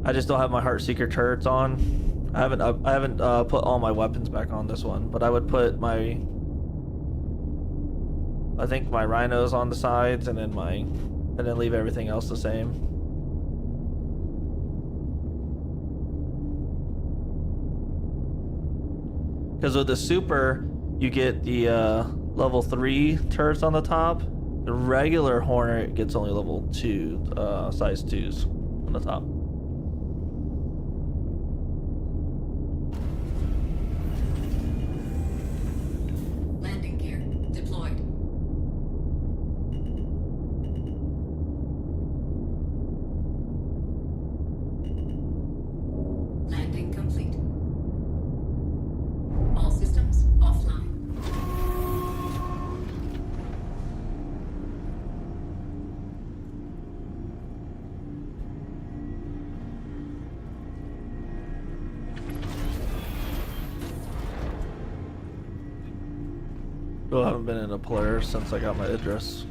I just don't have my Heartseeker turrets on. I haven't put all my weapons back on this one, but I would put my, I think my rhinos on the sides, and then leave everything else the same. Because with the super, you get the level 3 turrets on the top. The regular Hornet gets only level 2, size 2s on the top. Landing gear deployed. Well, I haven't been in a Polaris since I got my Idris.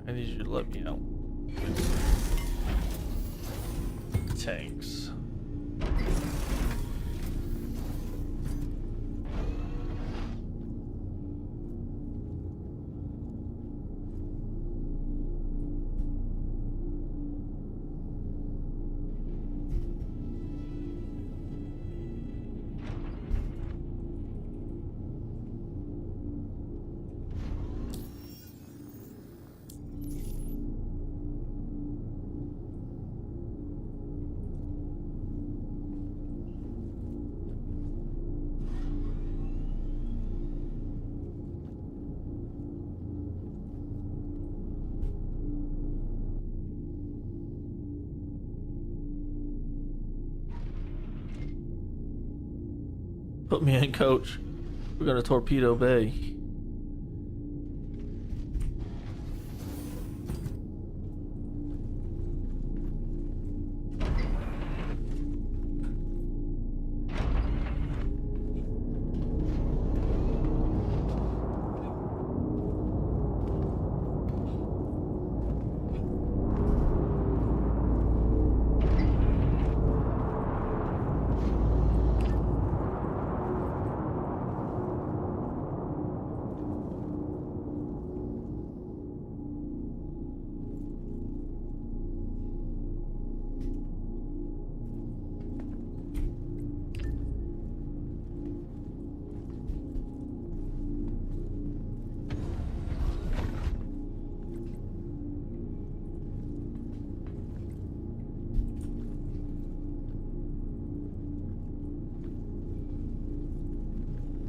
I need you to let me out. Tanks. Put me in, coach. We're gonna torpedo Bay.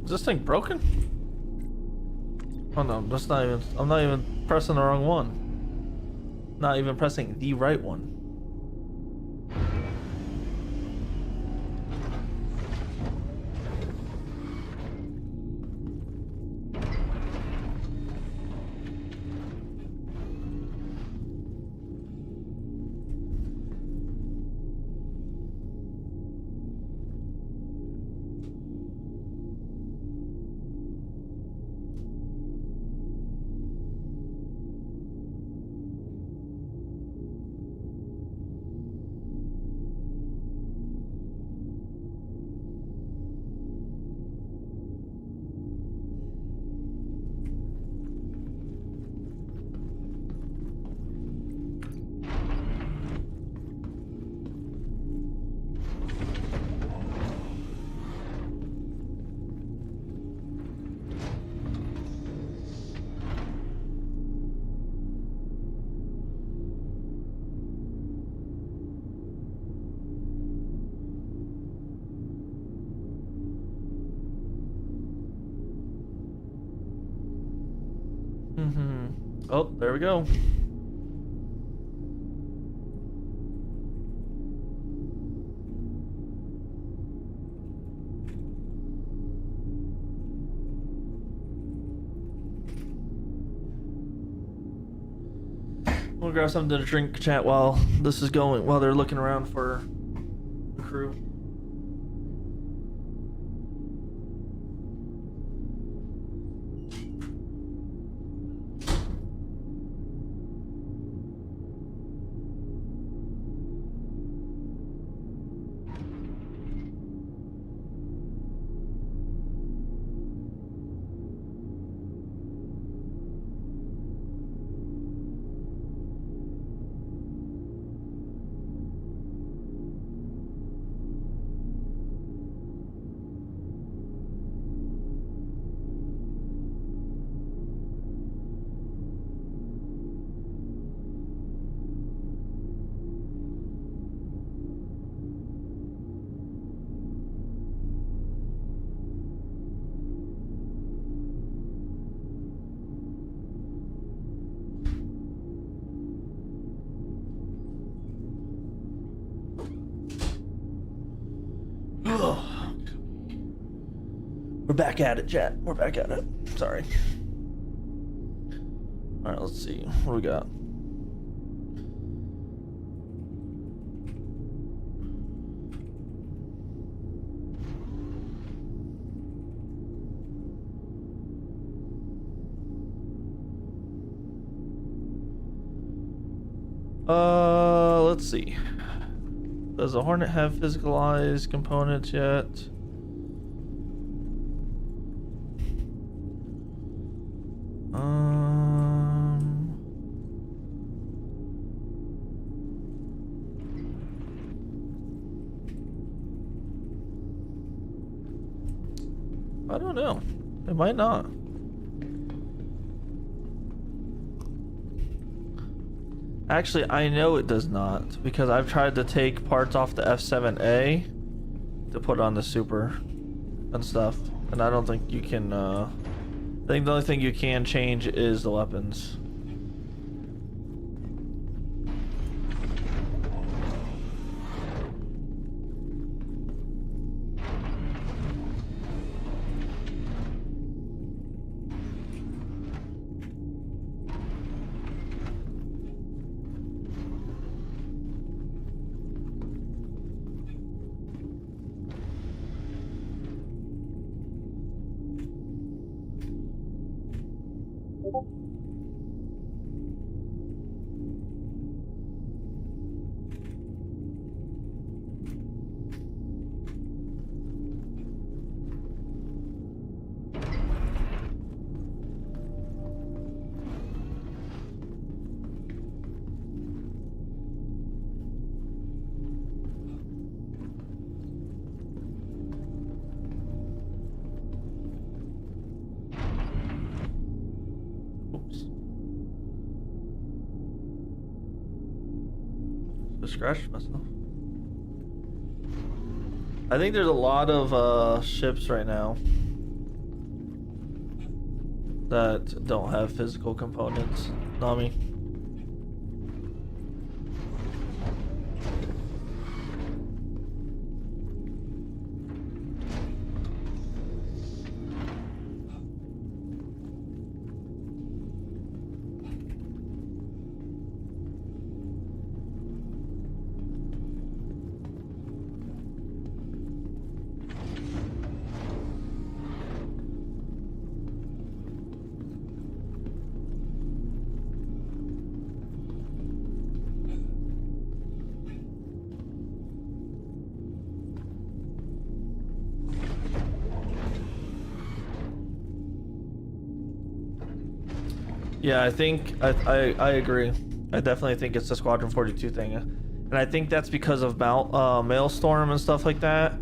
Is this thing broken? Oh no, that's not even, I'm not even pressing the wrong one. Not even pressing the right one. Oh, there we go. We'll grab something to drink, chat, while this is going, while they're looking around for the crew. We're back at it, chat. We're back at it. Sorry. All right, let's see. What do we got? Let's see. Does the Hornet have physicalized components yet? I don't know. It might not. Actually, I know it does not, because I've tried to take parts off the F7A to put on the Super and stuff, and I don't think you can, I think the only thing you can change is the weapons. Scratched myself. I think there's a lot of ships right now that don't have physical components. Nami. Yeah, I think I agree. I definitely think it's the Squadron 42 thing, and I think that's because of Maelstrom and stuff like that.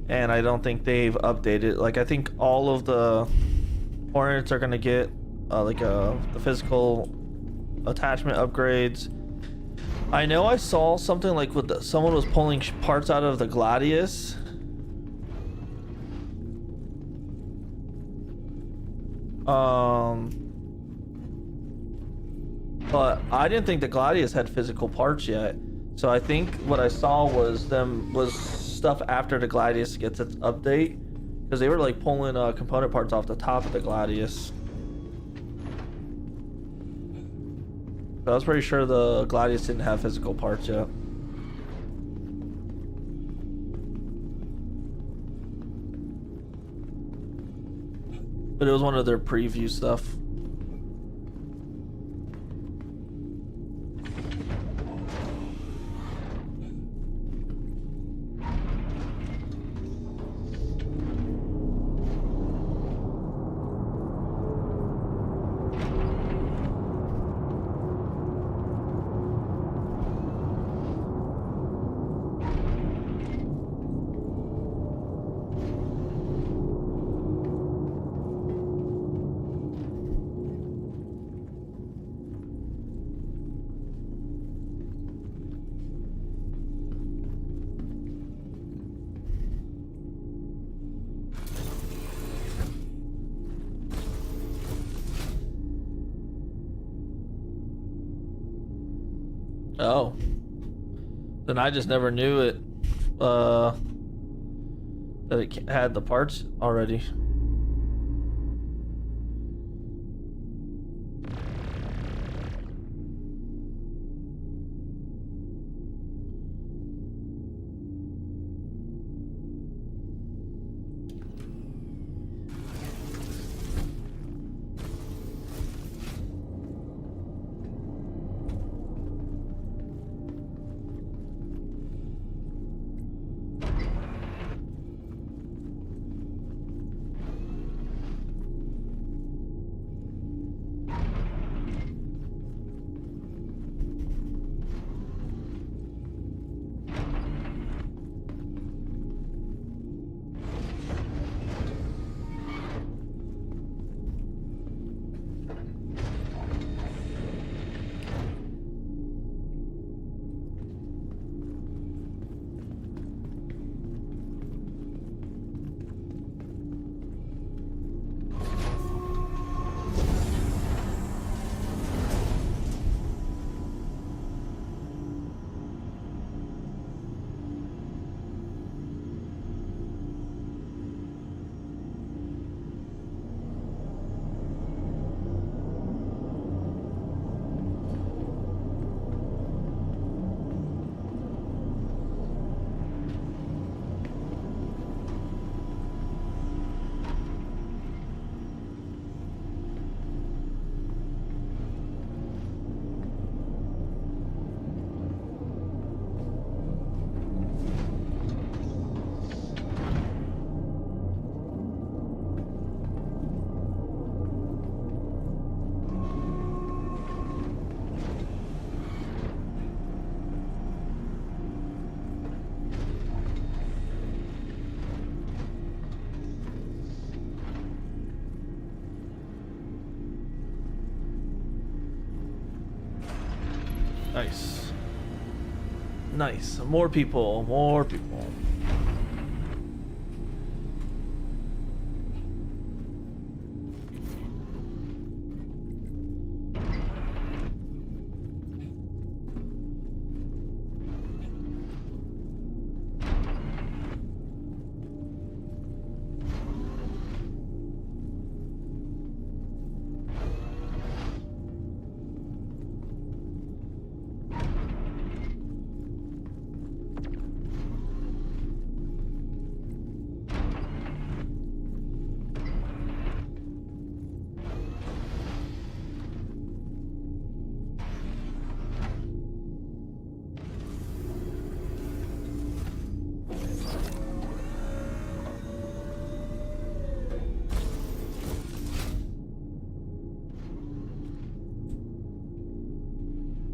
And I don't think they've updated. Like, I think all of the Hornets are gonna get the physical attachment upgrades. I know I saw something like with someone was pulling parts out of the Gladius. But I didn't think the Gladius had physical parts yet. So I think what I saw was stuff after the Gladius gets its update, because they were like pulling component parts off the top of the Gladius. So I was pretty sure the Gladius didn't have physical parts yet. But it was one of their preview stuff. Oh. Then I just never knew it, that it had the parts already. Nice. Nice. More people. More people.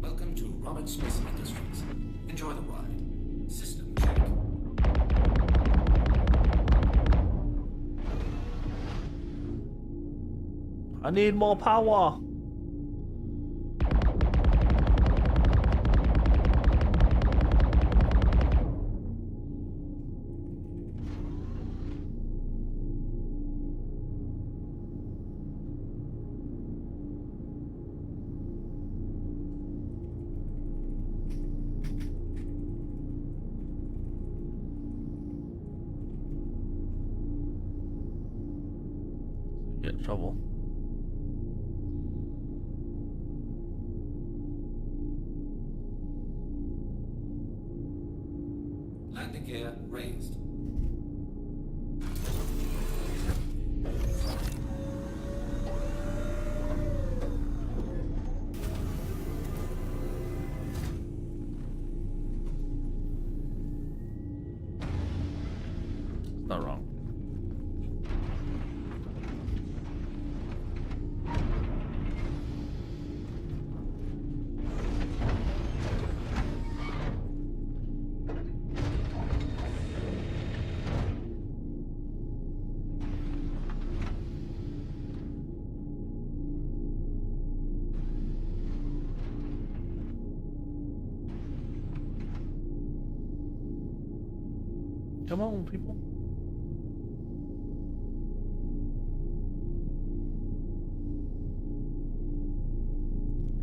Welcome to Robert Smith Industries. Enjoy the ride. System check. I need more power. Get in trouble. Landing gear raised. It's not wrong. Come on, people.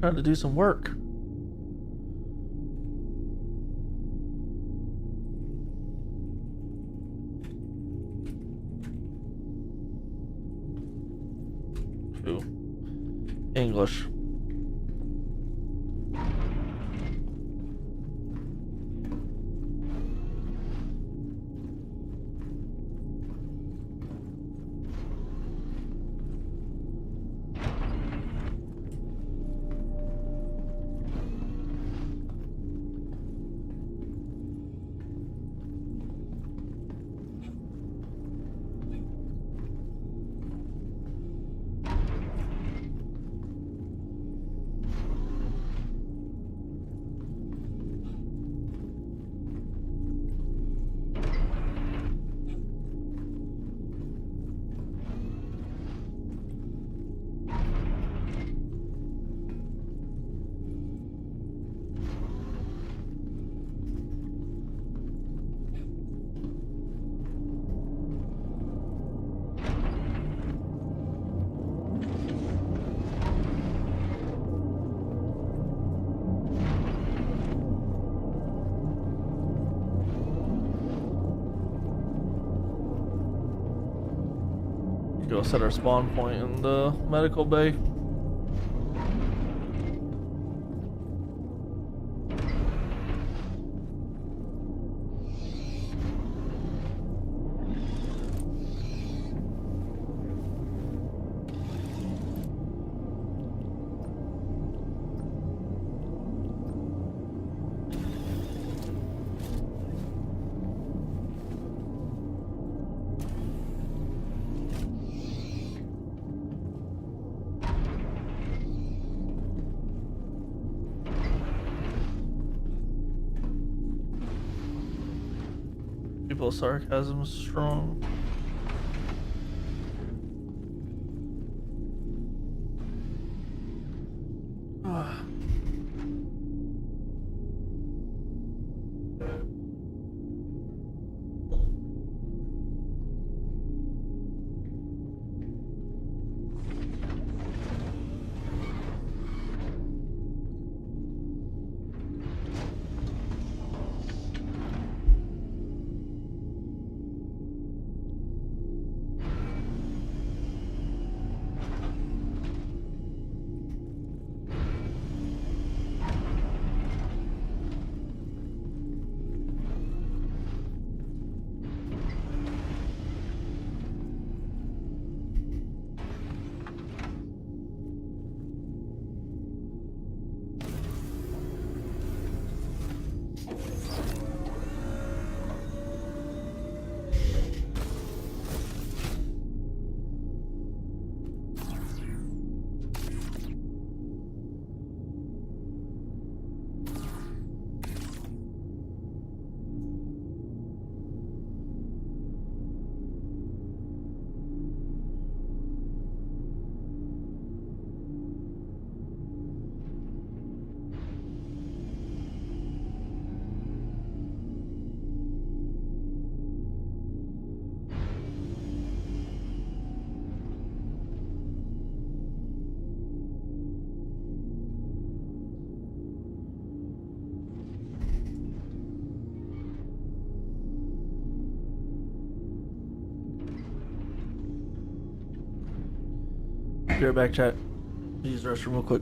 Trying to do some work. Ooh. English. Go set our spawn point in the medical bay. People's sarcasm is strong. Be right back, chat. Use the restroom real quick.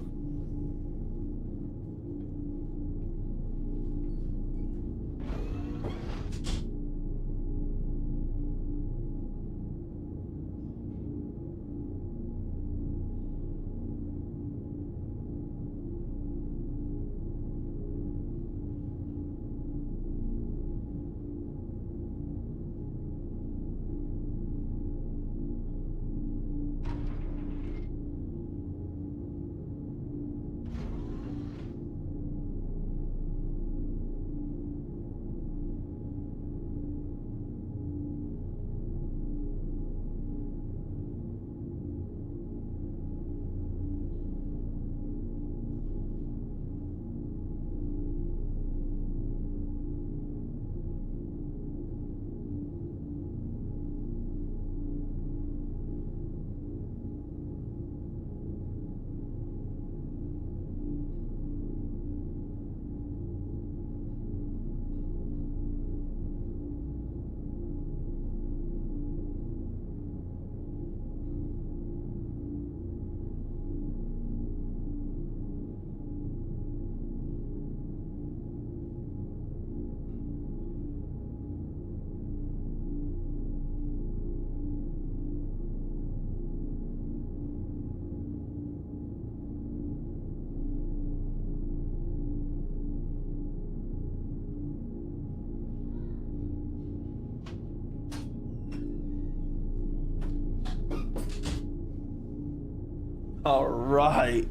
All right.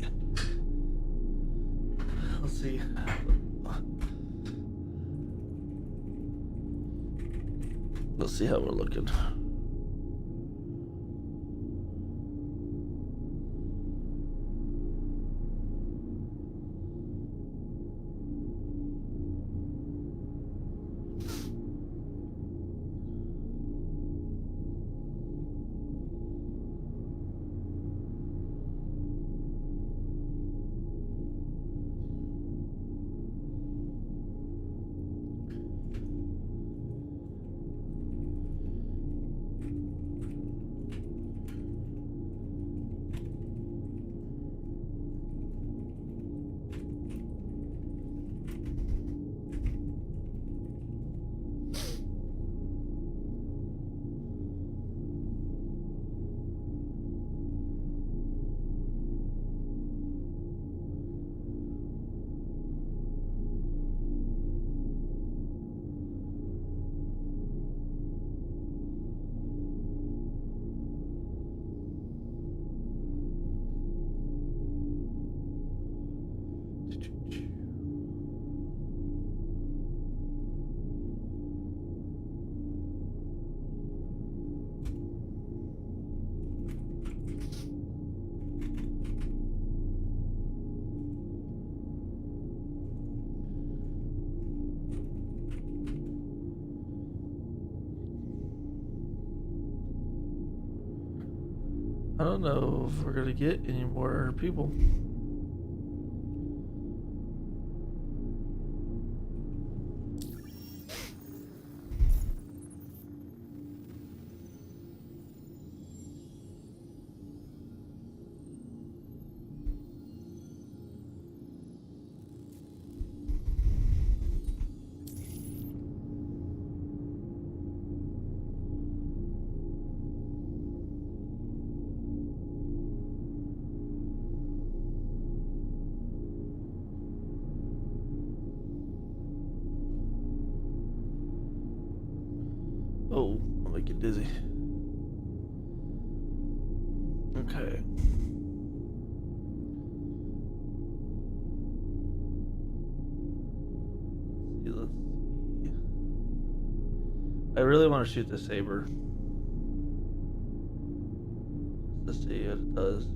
Let's see. Let's see how we're looking. I don't know if we're gonna get any more people. Oh, I'll make it dizzy. Okay. Let's see. I really want to shoot the saber. Let's see what it does.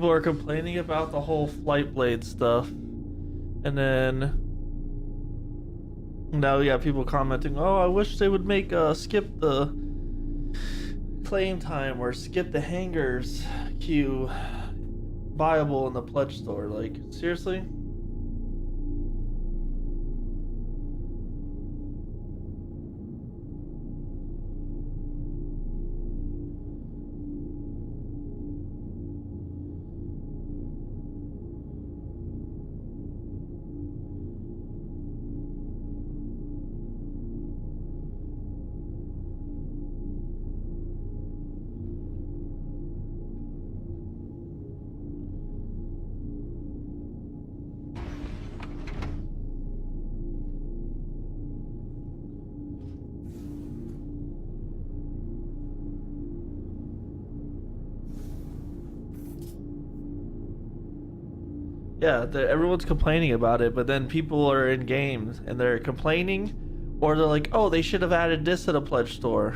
People are complaining about the whole flight blade stuff, and then now we got people commenting, "Oh, I wish they would make skip the claim time or skip the hangars queue buyable in the pledge store." Like, seriously? Yeah, everyone's complaining about it, but then people are in games and they're complaining, or they're like, "Oh, they should have added this to the pledge store."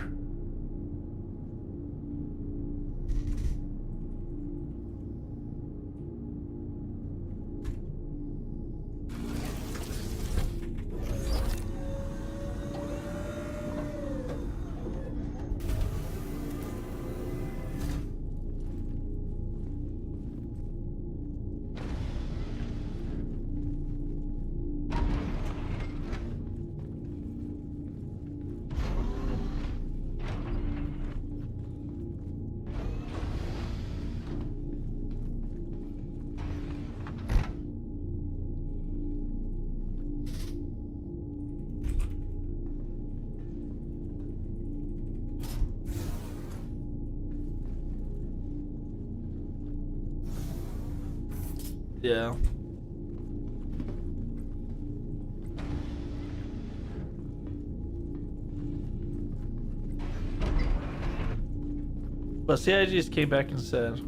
Yeah. But CIG just came back and said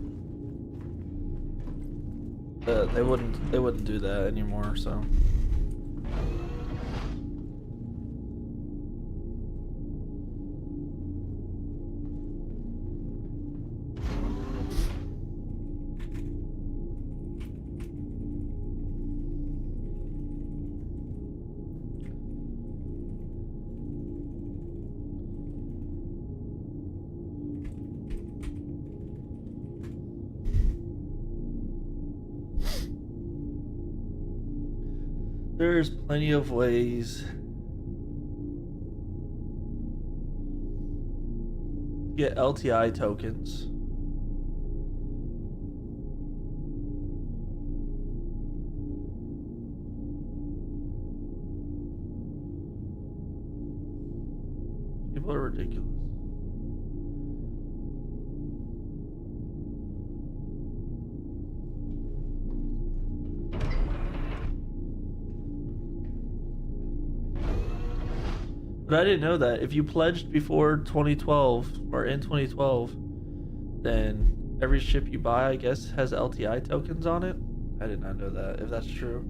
that they wouldn't do that anymore, so. There's plenty of ways to get LTI tokens. People are ridiculous. But I didn't know that. If you pledged before 2012 or in 2012, then every ship you buy, I guess, has LTI tokens on it. I did not know that, if that's true.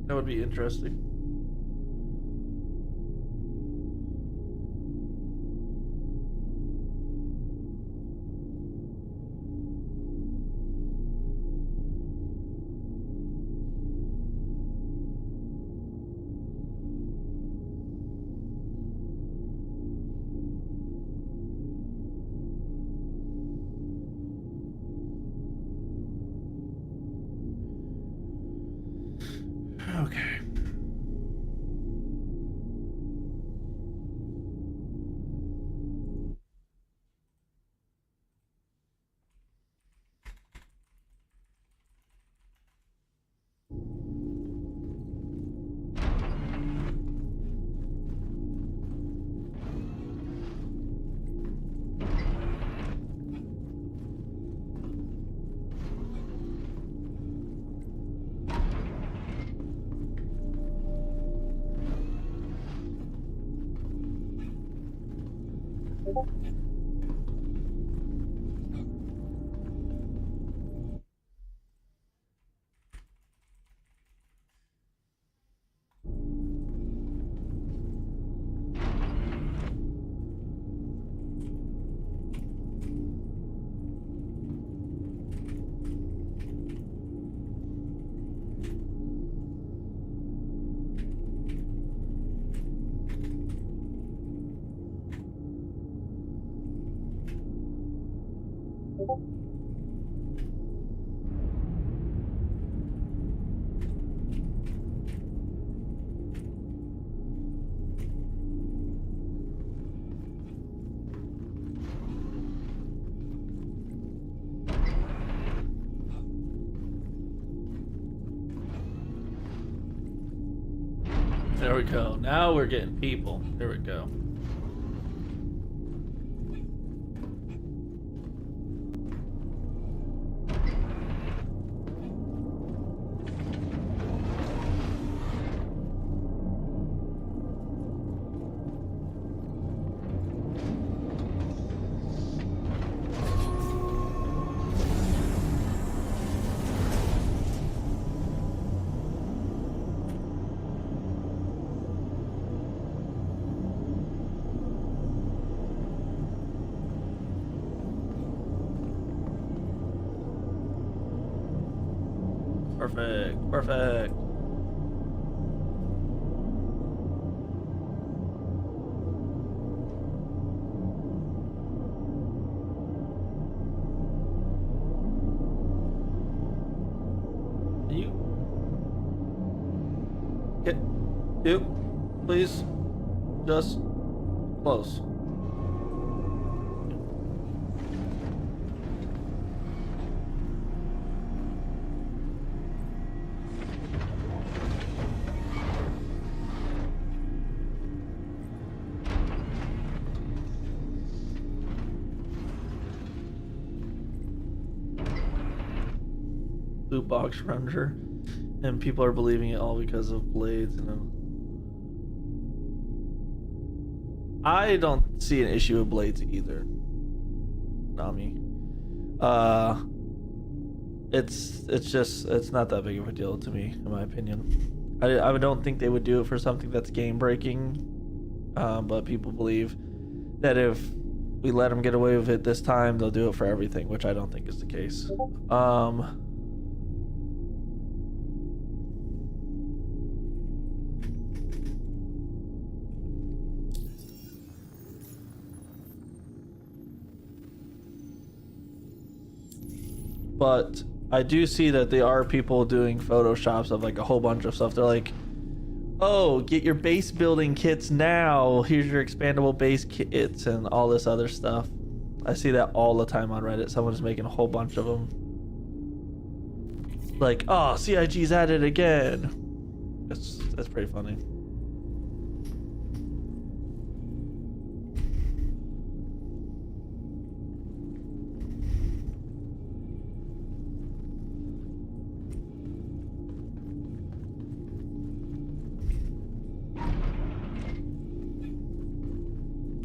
That would be interesting. Okay. There we go. Now we're getting people. There we go. Perfect. Perfect. You, please, just close. Loot box render, and people are believing it all because of blades. And I don't see an issue with blades either, Nami. It's not that big of a deal to me, in my opinion. I don't think they would do it for something that's game breaking, but people believe that if we let them get away with it this time, they'll do it for everything, which I don't think is the case. But I do see that there are people doing photoshops of like a whole bunch of stuff. They're like, oh, get your base building kits now. Here's your expandable base kits and all this other stuff. I see that all the time on Reddit. Someone's making a whole bunch of them. Like, oh, CIG's at it again. That's pretty funny.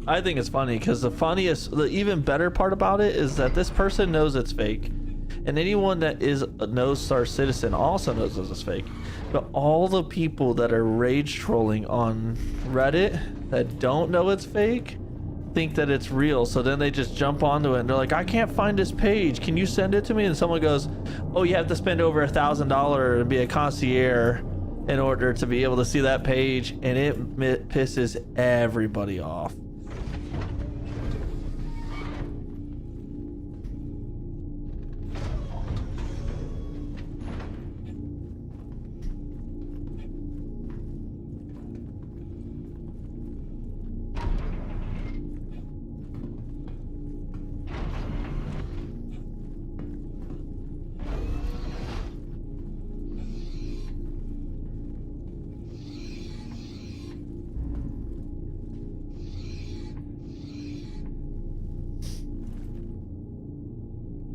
I think it's funny because the even better part about it is that this person knows it's fake, and anyone that knows Star Citizen also knows it's fake. But all the people that are rage trolling on Reddit that don't know it's fake think that it's real, so then they just jump onto it and they're like, I can't find this page, can you send it to me? And someone goes, oh, you have to spend over $1,000 and be a concierge in order to be able to see that page, and it pisses everybody off.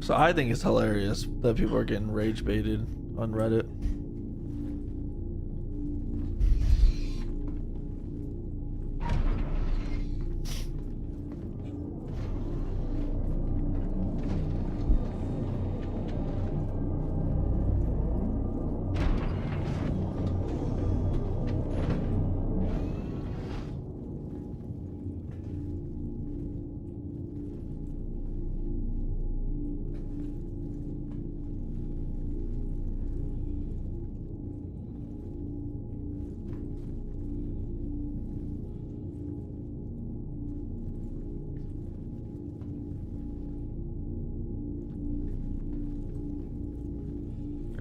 So I think it's hilarious that people are getting rage baited on Reddit.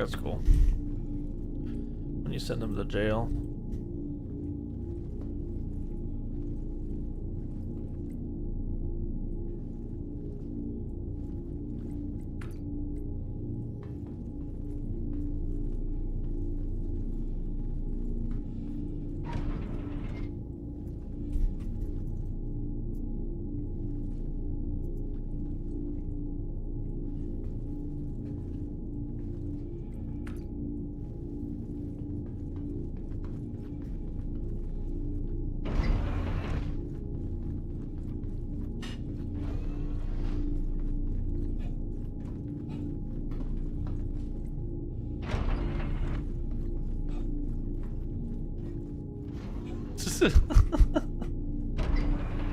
That's cool. When you send them to jail.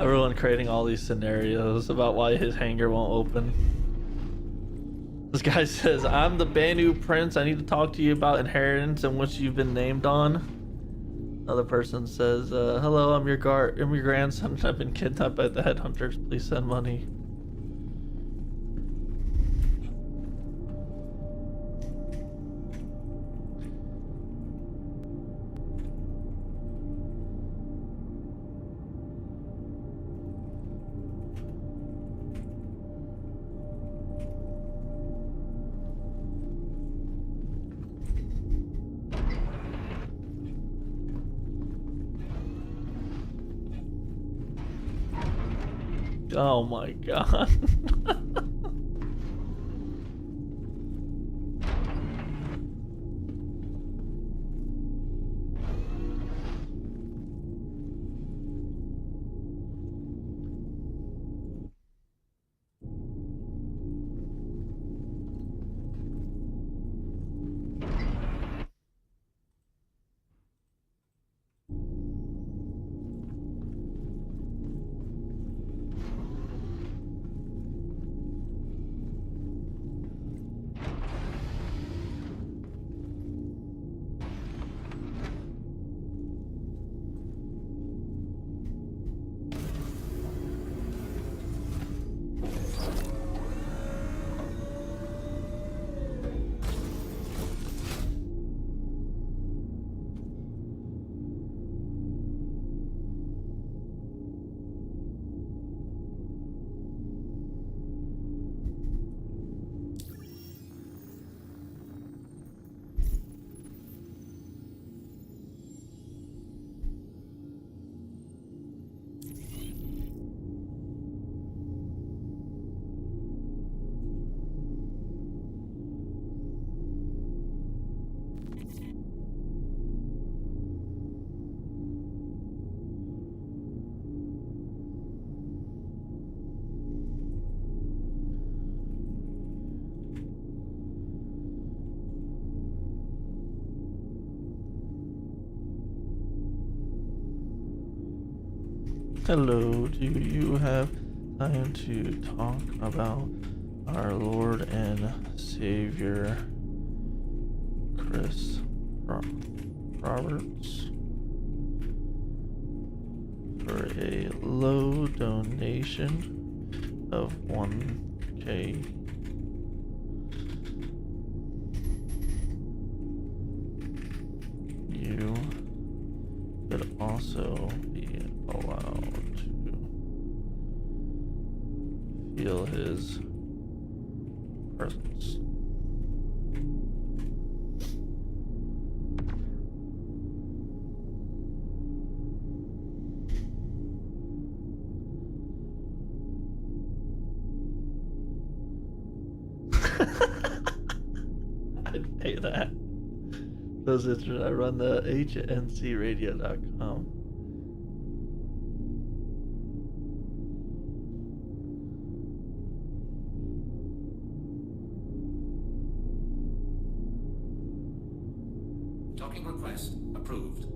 Everyone creating all these scenarios about why his hangar won't open. This guy says, I'm the Banu Prince. I need to talk to you about inheritance and what you've been named on. Another person says, hello, I'm your grandson. I've been kidnapped by the headhunters. Please send money. Oh my god. Hello, do you have time to talk about our Lord and Savior Chris Roberts for a low donation of 1K? You could also be allowed to feel his presence. I'd pay that. Those interested, I run the hncradio.com. Docking request approved.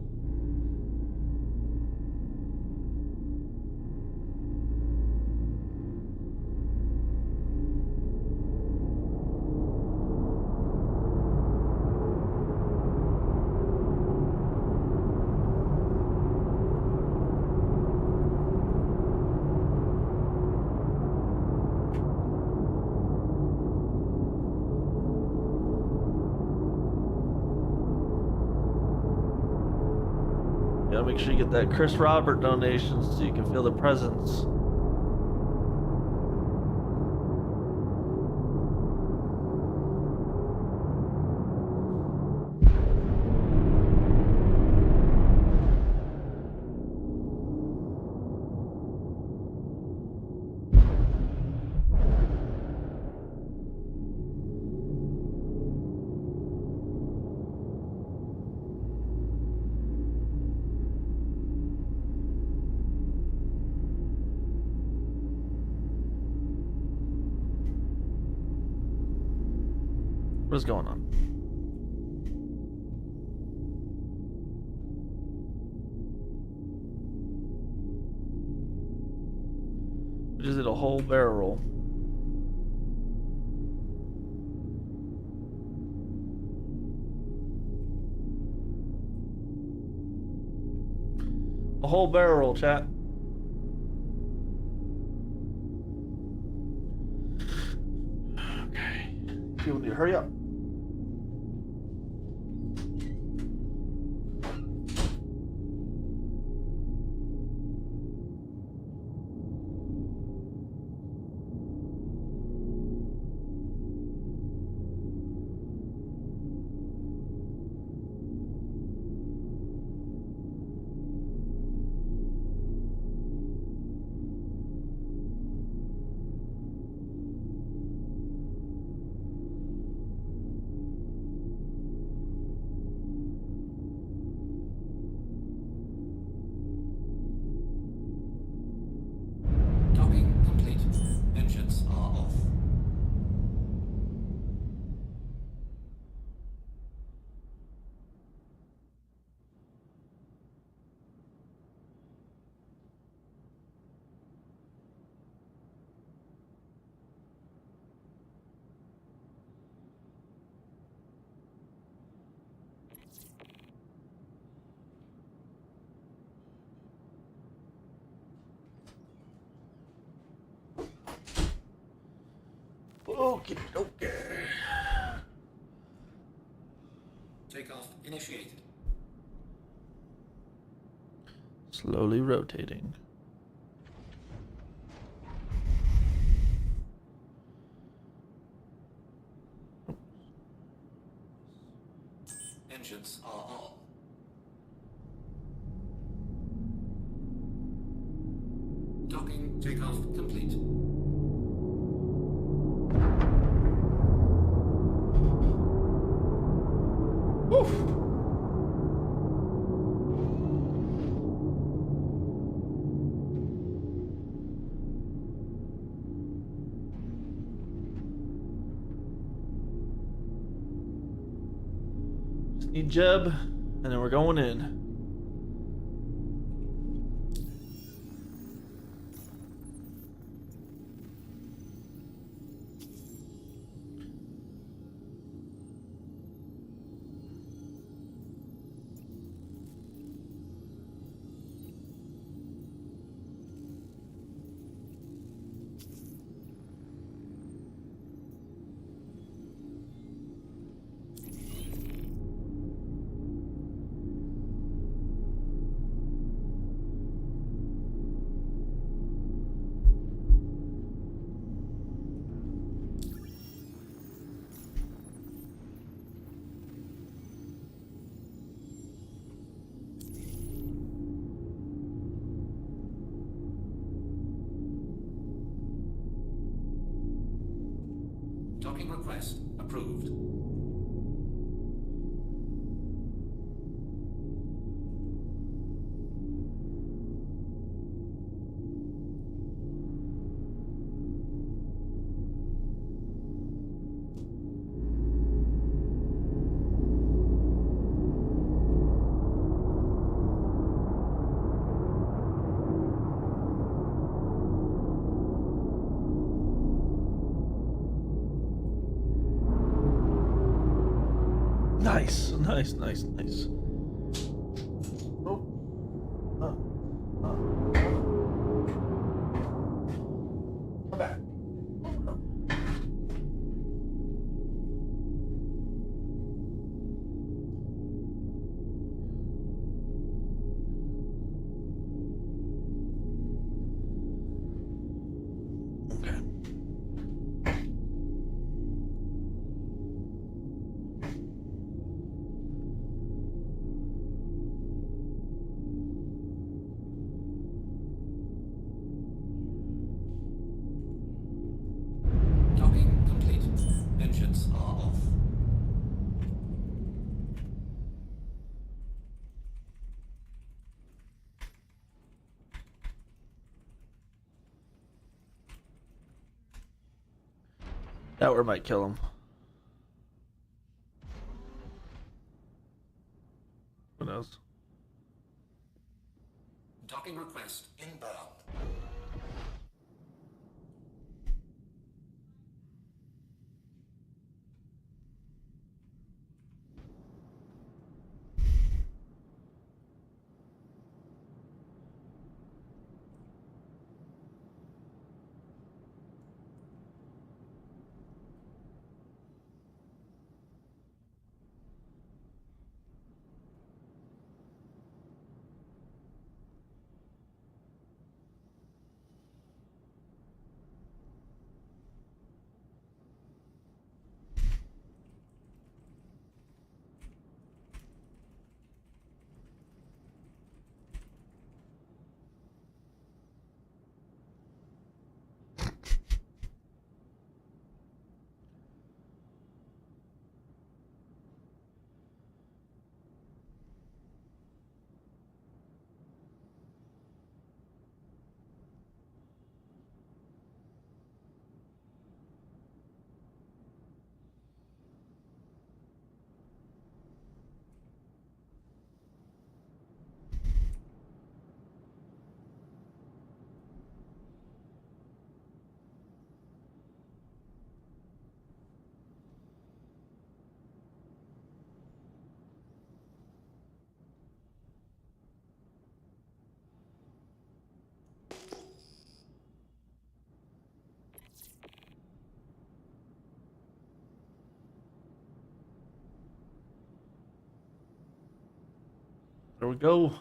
Gotta make sure you get that Chris Robert donation so you can feel the presence. What's going on? What is it? A whole barrel? A whole barrel, chat. Okay. People need to hurry up. Docking complete. Engines are off. Okay, okay. Takeoff initiated. Slowly rotating. Engines are on. Docking takeoff complete. Just need Jeb, and then we're going in. Docking request approved. Nice, nice, nice, nice. Oh. Come back. That word might kill him. Who knows? Docking request inbound. There we go.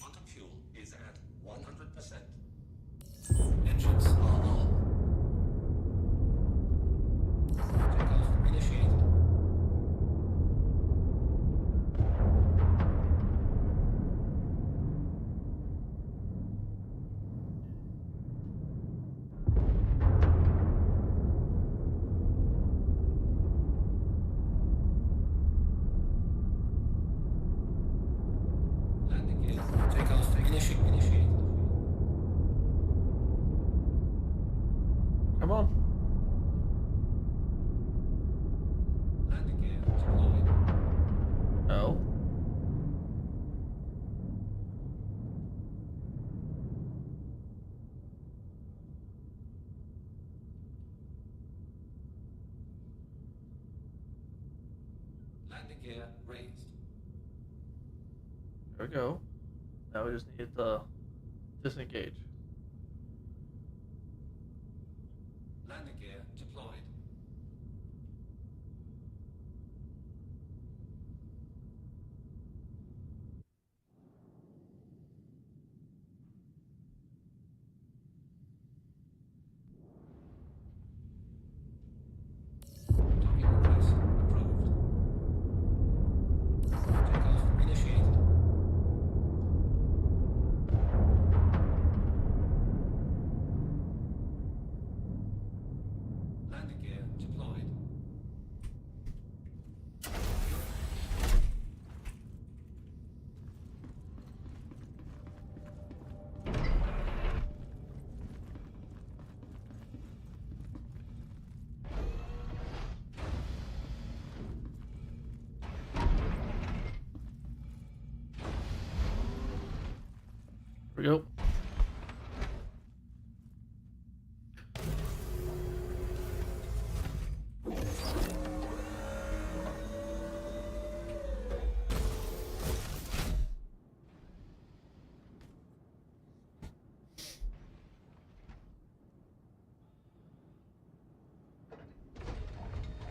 Quantum fuel is at 100%. Engines are on. Takeoff initiated. Landing gear. Takeoff initiated. Come on. Landing gear deployed. No. Landing gear raised. There we go. Now we just need to disengage. Landing gear deployed. go.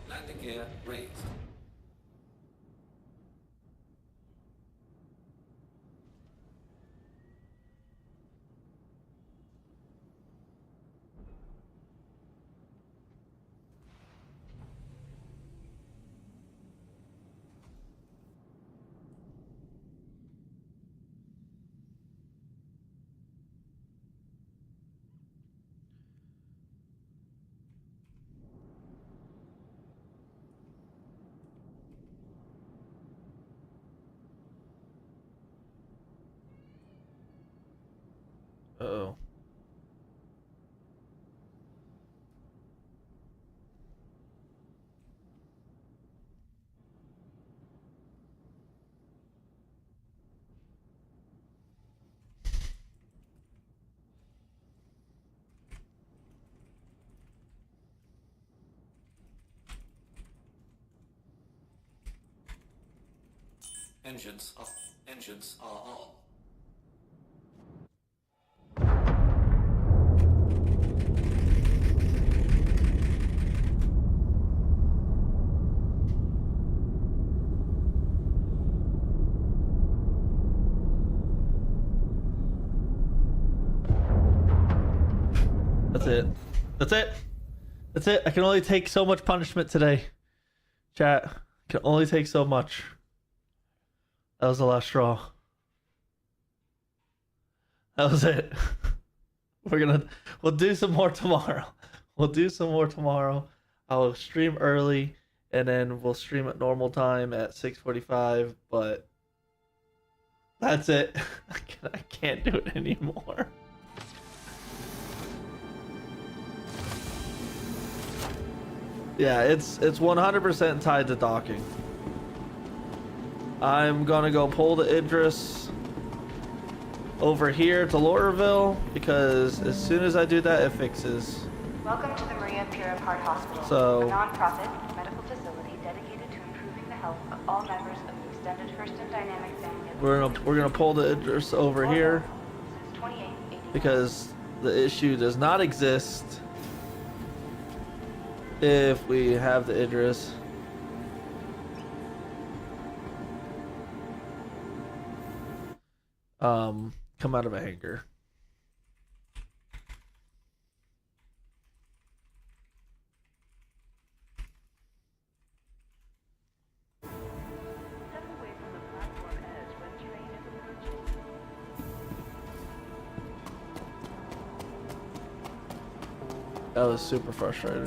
Landing gear raised. Uh-oh. Engines are on. That's it. That's it. That's it. I can only take so much punishment today. Chat. I can only take so much. That was the last straw. That was it. We'll do some more tomorrow. We'll do some more tomorrow. I'll stream early and then we'll stream at normal time at 6:45, but that's it. I can't do it anymore. Yeah, it's 100% tied to docking. I'm gonna go pull the Idris over here to Laurelville because as soon as I do that, it fixes. Welcome to the Maria Pira Heart Hospital, So- a non-profit medical facility dedicated to improving the health of all members of the extended First and Dynamic family. We're gonna pull the Idris over here Since 2880. because the issue does not exist if we have the Idris. Come out of a hangar. That was super frustrating.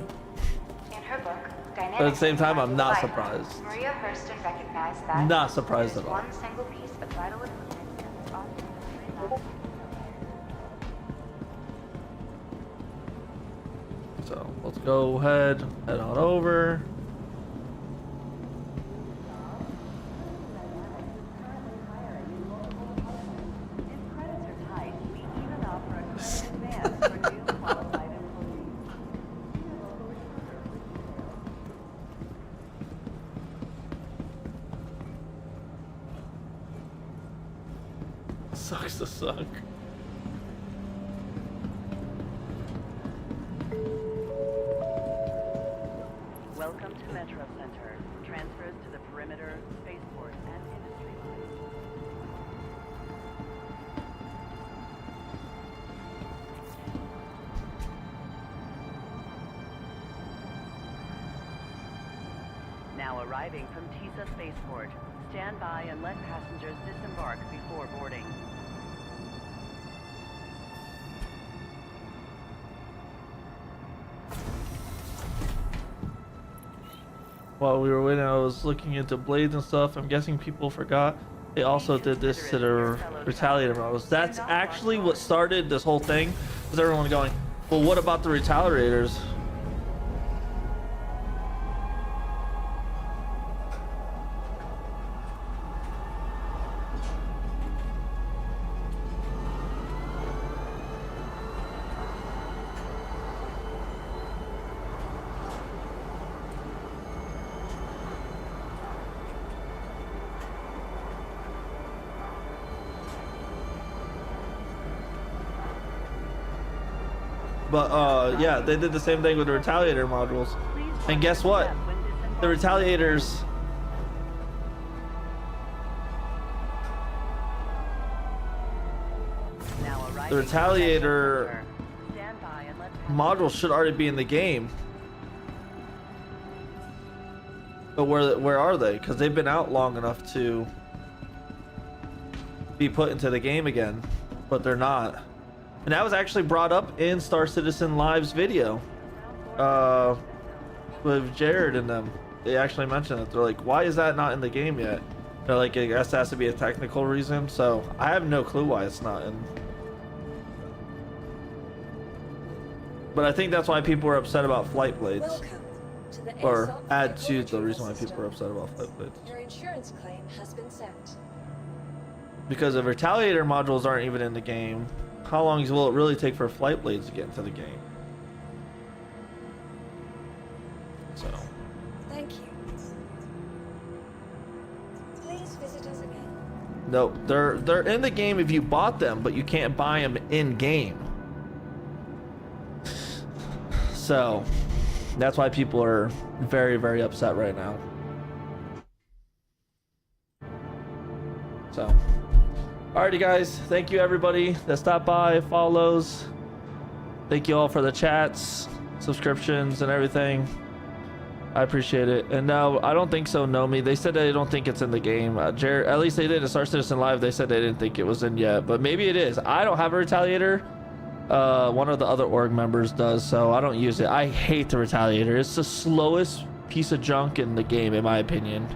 In her book, Dynamic But at the same time, I'm not Life, surprised. Maria Hurston recognized that Not surprised there's at all. one single piece of vital equipment that was often So let's go ahead, head on over. Sucks to suck. Welcome to Metro Center. Transfers to the perimeter, spaceport, and industry lines. Now arriving from TISA Spaceport. Stand by and let passengers disembark before boarding. While we were waiting, I was looking into blades and stuff. I'm guessing people forgot they also did this to the retaliator models. That's actually what started this whole thing. Was everyone going, well, what about the retaliators? But yeah, they did the same thing with the Retaliator modules. And guess what? The Retaliators module should already be in the game. But where are they? Because they've been out long enough to be put into the game again, but they're not. And that was actually brought up in Star Citizen Live's video with Jared and them. They actually mentioned it. They're like, why is that not in the game yet? They're like, I guess it has to be a technical reason. So I have no clue why it's not in. But I think that's why people were upset about flight blades. Welcome to the Or ASOP add vehicle to the reason why retrieval people were upset about flight blades. system. Your insurance claim has been sent. Because the Retaliator modules aren't even in the game, how long will it really take for flight blades to get into the game? So. Thank you. Please visit us again. No, they're in the game if you bought them, but you can't buy them in game. So that's why people are very, very upset right now. So, alrighty guys, thank you everybody that stopped by, follows. Thank you all for the chats, subscriptions, and everything. I appreciate it. And no, I don't think so, Nomi. They said they don't think it's in the game. Jared, at least they did at Star Citizen Live. They said they didn't think it was in yet, but maybe it is. I don't have a Retaliator. One of the other org members does, so I don't use it. I hate the Retaliator. It's the slowest piece of junk in the game, in my opinion.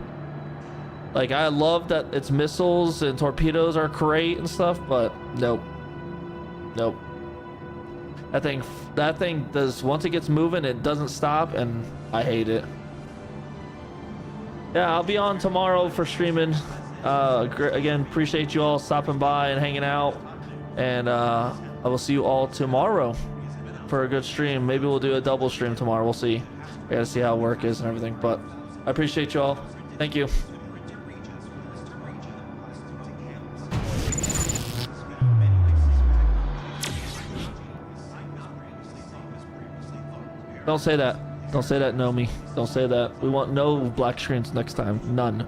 Like, I love that its missiles and torpedoes are great and stuff, but nope. Nope. That thing does, once it gets moving, it doesn't stop, and I hate it. Yeah, I'll be on tomorrow for streaming. Again, appreciate you all stopping by and hanging out, and I will see you all tomorrow for a good stream. Maybe we'll do a double stream tomorrow. We'll see. I gotta see how work is and everything, but I appreciate you all. Thank you. Don't say that. Don't say that, Nomi. Don't say that. We want no black screens next time. None.